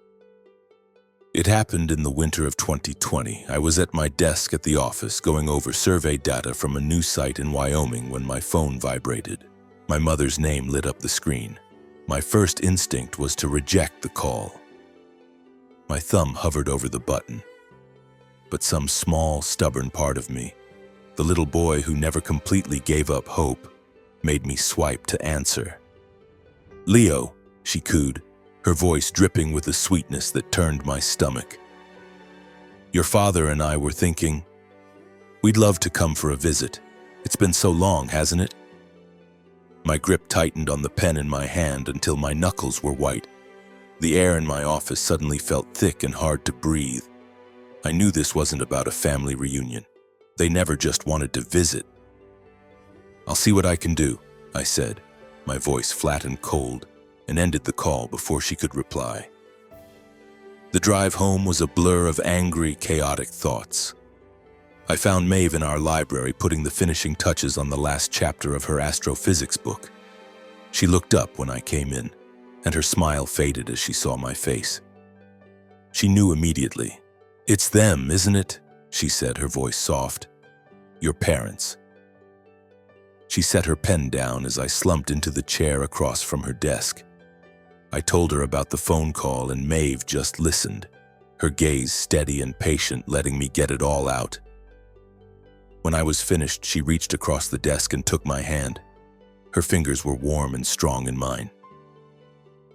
It happened in the winter of 2020. I was at my desk at the office going over survey data from a new site in Wyoming when my phone vibrated. My mother's name lit up the screen. My first instinct was to reject the call. My thumb hovered over the button. But some small, stubborn part of me, the little boy who never completely gave up hope, made me swipe to answer. "Leo," she cooed, her voice dripping with a sweetness that turned my stomach. "Your father and I were thinking, we'd love to come for a visit. It's been so long, hasn't it?" My grip tightened on the pen in my hand until my knuckles were white. The air in my office suddenly felt thick and hard to breathe. I knew this wasn't about a family reunion. They never just wanted to visit. "I'll see what I can do," I said, my voice flat and cold, and ended the call before she could reply. The drive home was a blur of angry, chaotic thoughts. I found Maeve in our library putting the finishing touches on the last chapter of her astrophysics book. She looked up when I came in, and her smile faded as she saw my face. She knew immediately. "It's them, isn't it?" she said, her voice soft. "Your parents." She set her pen down as I slumped into the chair across from her desk. I told her about the phone call, and Maeve just listened, her gaze steady and patient, letting me get it all out. When I was finished, she reached across the desk and took my hand. Her fingers were warm and strong in mine.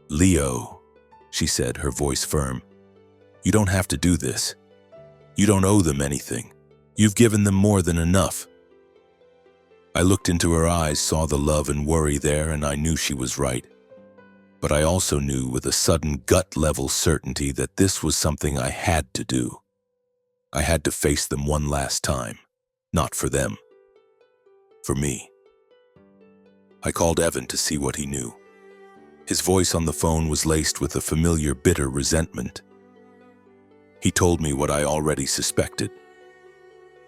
"Leo," she said, her voice firm, "you don't have to do this. You don't owe them anything. You've given them more than enough." I looked into her eyes, saw the love and worry there, and I knew she was right. But I also knew with a sudden gut-level certainty that this was something I had to do. I had to face them one last time. Not for them. For me. I called Evan to see what he knew. His voice on the phone was laced with a familiar bitter resentment. He told me what I already suspected.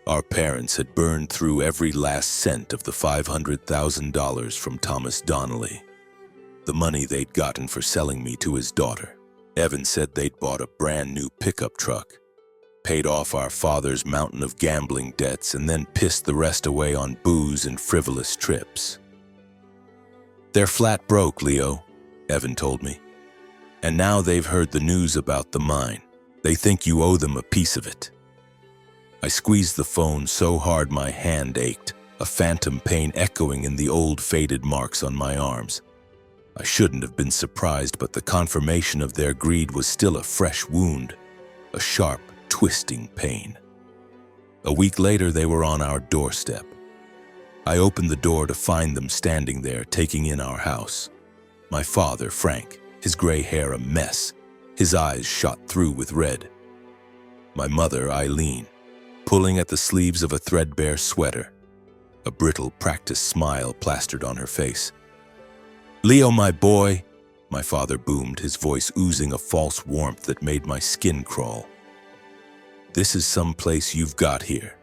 Our parents had burned through every last cent of the $500,000 from Thomas Donnelly, the money they'd gotten for selling me to his daughter. Evan said they'd bought a brand new pickup truck, paid off our father's mountain of gambling debts, and then pissed the rest away on booze and frivolous trips. "They're flat broke, Leo," Evan told me. "And now they've heard the news about the mine. They think you owe them a piece of it." I squeezed the phone so hard my hand ached, a phantom pain echoing in the old faded marks on my arms. I shouldn't have been surprised, but the confirmation of their greed was still a fresh wound, a sharp, twisting pain. A week later, they were on our doorstep. I opened the door to find them standing there, taking in our house. My father, Frank, his gray hair a mess, his eyes shot through with red. My mother, Eileen, pulling at the sleeves of a threadbare sweater, a brittle, practiced smile plastered on her face. "Leo, my boy," my father boomed, his voice oozing a false warmth that made my skin crawl. "This is some place you've got here.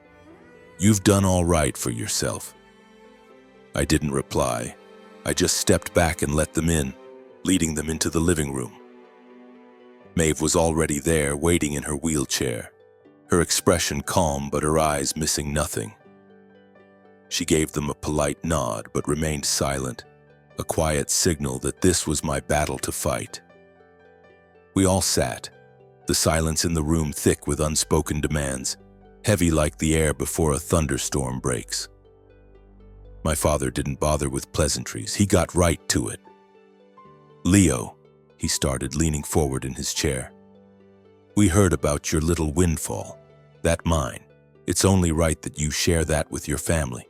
You've done all right for yourself." I didn't reply. I just stepped back and let them in, leading them into the living room. Maeve was already there, waiting in her wheelchair, her expression calm but her eyes missing nothing. She gave them a polite nod but remained silent, a quiet signal that this was my battle to fight. We all sat, the silence in the room thick with unspoken demands, heavy like the air before a thunderstorm breaks. My father didn't bother with pleasantries. He got right to it. "Leo," he started, leaning forward in his chair. "We heard about your little windfall. That mine. It's only right that you share that with your family.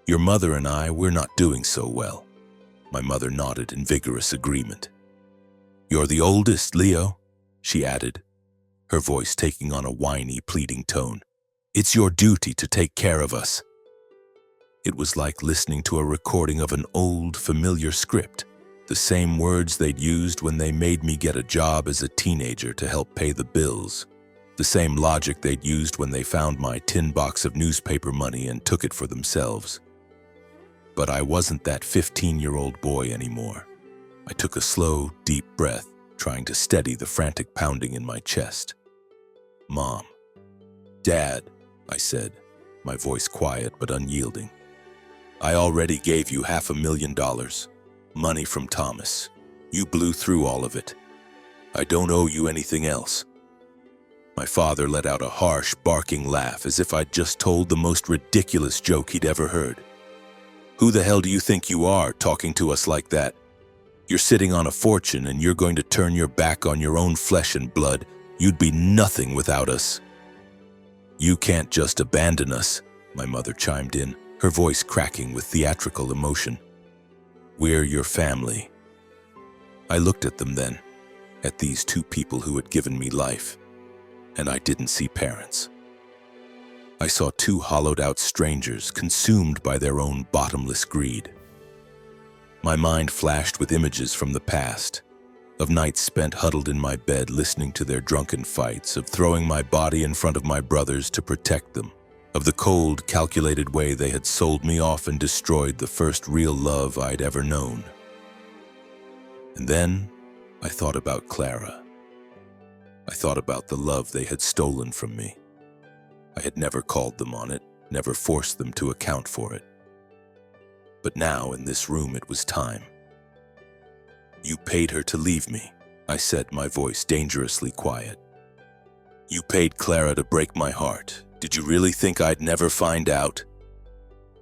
Your mother and I, we're not doing so well." My mother nodded in vigorous agreement. "You're the oldest, Leo," she added, her voice taking on a whiny, pleading tone. "It's your duty to take care of us." It was like listening to a recording of an old, familiar script, the same words they'd used when they made me get a job as a teenager to help pay the bills, the same logic they'd used when they found my tin box of newspaper money and took it for themselves. But I wasn't that 15-year-old boy anymore. I took a slow, deep breath, trying to steady the frantic pounding in my chest. "Mom. Dad," I said, my voice quiet but unyielding. "I already gave you $500,000, money from Thomas. You blew through all of it. I don't owe you anything else." My father let out a harsh, barking laugh as if I'd just told the most ridiculous joke he'd ever heard. "Who the hell do you think you are, talking to us like that? You're sitting on a fortune and you're going to turn your back on your own flesh and blood. You'd be nothing without us." "You can't just abandon us," my mother chimed in, her voice cracking with theatrical emotion. "We're your family." I looked at them then, at these two people who had given me life, and I didn't see parents. I saw two hollowed-out strangers consumed by their own bottomless greed. My mind flashed with images from the past, of nights spent huddled in my bed listening to their drunken fights, of throwing my body in front of my brothers to protect them, of the cold, calculated way they had sold me off and destroyed the first real love I'd ever known. And then I thought about Clara. I thought about the love they had stolen from me. I had never called them on it, never forced them to account for it. But now, in this room, it was time. "You paid her to leave me," I said, my voice dangerously quiet. "You paid Clara to break my heart. Did you really think I'd never find out?"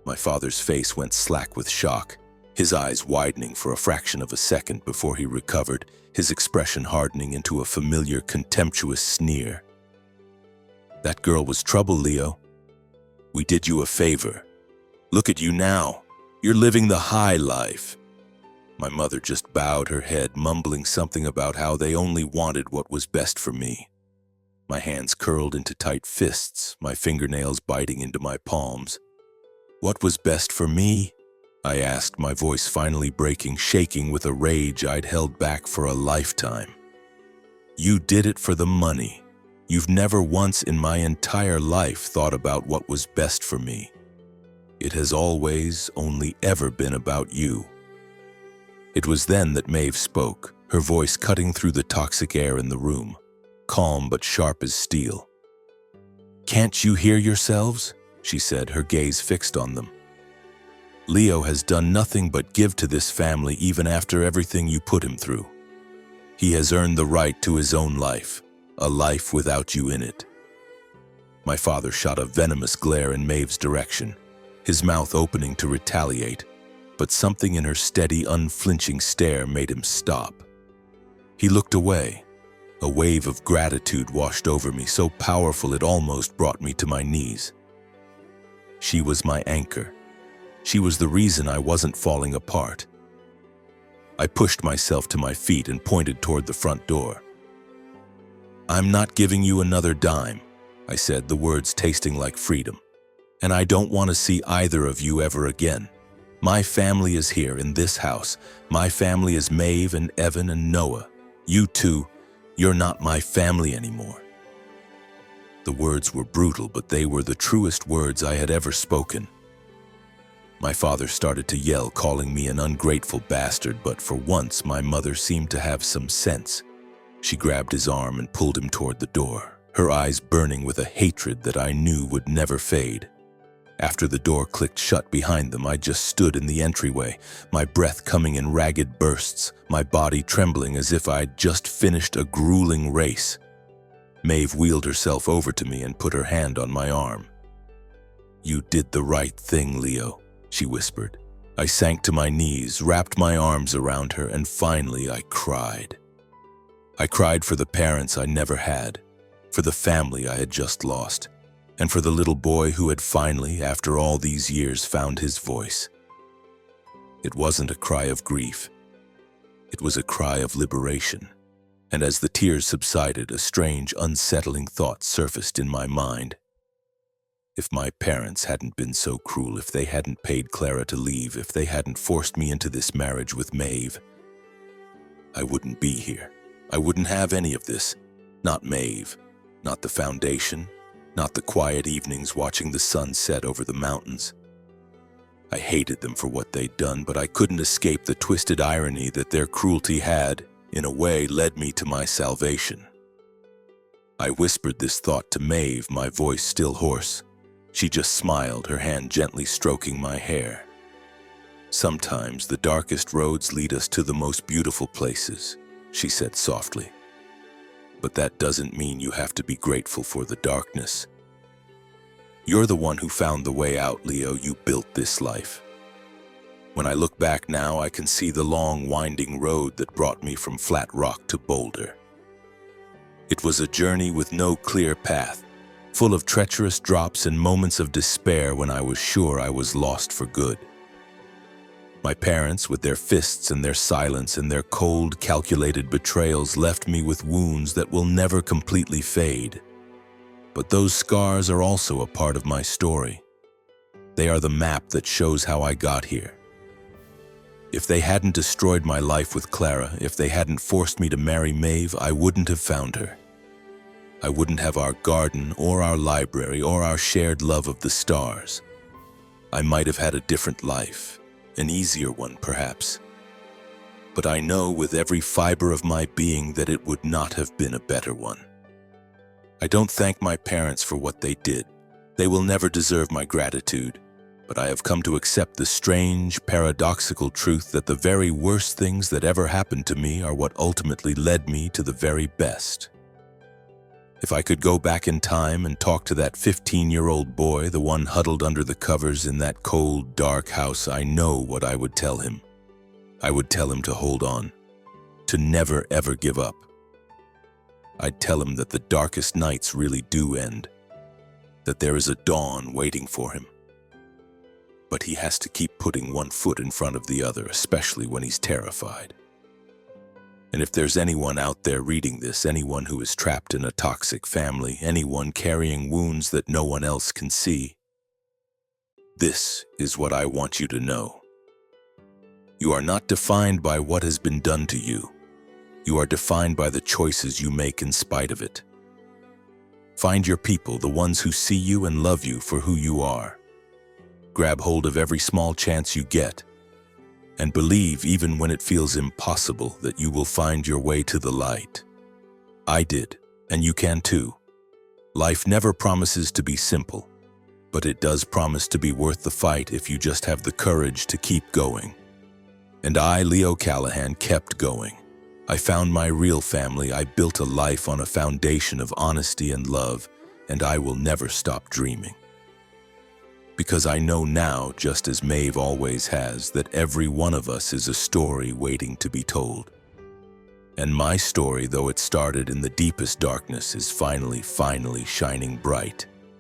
My father's face went slack with shock, his eyes widening for a fraction of a second before he recovered, his expression hardening into a familiar, contemptuous sneer. "That girl was trouble, Leo. We did you a favor. Look at you now. You're living the high life." My mother just bowed her head, mumbling something about how they only wanted what was best for me. My hands curled into tight fists, my fingernails biting into my palms. "What was best for me?" I asked, my voice finally breaking, shaking with a rage I'd held back for a lifetime. "You did it for the money. You've never once in my entire life thought about what was best for me. It has always, only ever been about you." It was then that Maeve spoke, her voice cutting through the toxic air in the room, calm but sharp as steel. "Can't you hear yourselves?" she said, her gaze fixed on them. "Leo has done nothing but give to this family even after everything you put him through. He has earned the right to his own life, a life without you in it." My father shot a venomous glare in Maeve's direction, his mouth opening to retaliate, but something in her steady, unflinching stare made him stop. He looked away. A wave of gratitude washed over me, so powerful it almost brought me to my knees. She was my anchor. She was the reason I wasn't falling apart. I pushed myself to my feet and pointed toward the front door. "I'm not giving you another dime," I said, the words tasting like freedom. "And I don't want to see either of you ever again. My family is here in this house. My family is Maeve and Evan and Noah. You two, you're not my family anymore." The words were brutal, but they were the truest words I had ever spoken. My father started to yell, calling me an ungrateful bastard, but for once my mother seemed to have some sense. She grabbed his arm and pulled him toward the door, her eyes burning with a hatred that I knew would never fade. After the door clicked shut behind them, I just stood in the entryway, my breath coming in ragged bursts, my body trembling as if I'd just finished a grueling race. Maeve wheeled herself over to me and put her hand on my arm. "You did the right thing, Leo," she whispered. I sank to my knees, wrapped my arms around her, and finally I cried. I cried for the parents I never had, for the family I had just lost, and for the little boy who had finally, after all these years, found his voice. It wasn't a cry of grief. It was a cry of liberation. And as the tears subsided, a strange, unsettling thought surfaced in my mind. If my parents hadn't been so cruel, if they hadn't paid Clara to leave, if they hadn't forced me into this marriage with Maeve, I wouldn't be here. I wouldn't have any of this. Not Maeve, not the foundation, not the quiet evenings watching the sun set over the mountains. I hated them for what they'd done, but I couldn't escape the twisted irony that their cruelty had, in a way, led me to my salvation. I whispered this thought to Maeve, my voice still hoarse. She just smiled, her hand gently stroking my hair. "Sometimes the darkest roads lead us to the most beautiful places," she said softly. "But that doesn't mean you have to be grateful for the darkness. You're the one who found the way out, Leo. You built this life." When I look back now, I can see the long, winding road that brought me from Flat Rock to Boulder. It was a journey with no clear path, full of treacherous drops and moments of despair when I was sure I was lost for good. My parents, with their fists and their silence and their cold, calculated betrayals, left me with wounds that will never completely fade. But those scars are also a part of my story. They are the map that shows how I got here. If they hadn't destroyed my life with Clara, if they hadn't forced me to marry Maeve, I wouldn't have found her. I wouldn't have our garden or our library or our shared love of the stars. I might have had a different life, an easier one perhaps. But I know with every fiber of my being that it would not have been a better one. I don't thank my parents for what they did. They will never deserve my gratitude. But I have come to accept the strange, paradoxical truth that the very worst things that ever happened to me are what ultimately led me to the very best. If I could go back in time and talk to that 15-year-old boy, the one huddled under the covers in that cold, dark house, I know what I would tell him. I would tell him to hold on, to never ever give up. I'd tell him that the darkest nights really do end, that there is a dawn waiting for him. But he has to keep putting one foot in front of the other, especially when he's terrified. And if there's anyone out there reading this, anyone who is trapped in a toxic family, anyone carrying wounds that no one else can see, this is what I want you to know. You are not defined by what has been done to you. You are defined by the choices you make in spite of it. Find your people, the ones who see you and love you for who you are. Grab hold of every small chance you get, and believe, even when it feels impossible, that you will find your way to the light. I did, and you can too. Life never promises to be simple, but it does promise to be worth the fight if you just have the courage to keep going. And I, Leo Callahan, kept going. I found my real family. I built a life on a foundation of honesty and love, and I will never stop dreaming. Because I know now, just as Maeve always has, that every one of us is a story waiting to be told. And my story, though it started in the deepest darkness, is finally shining bright.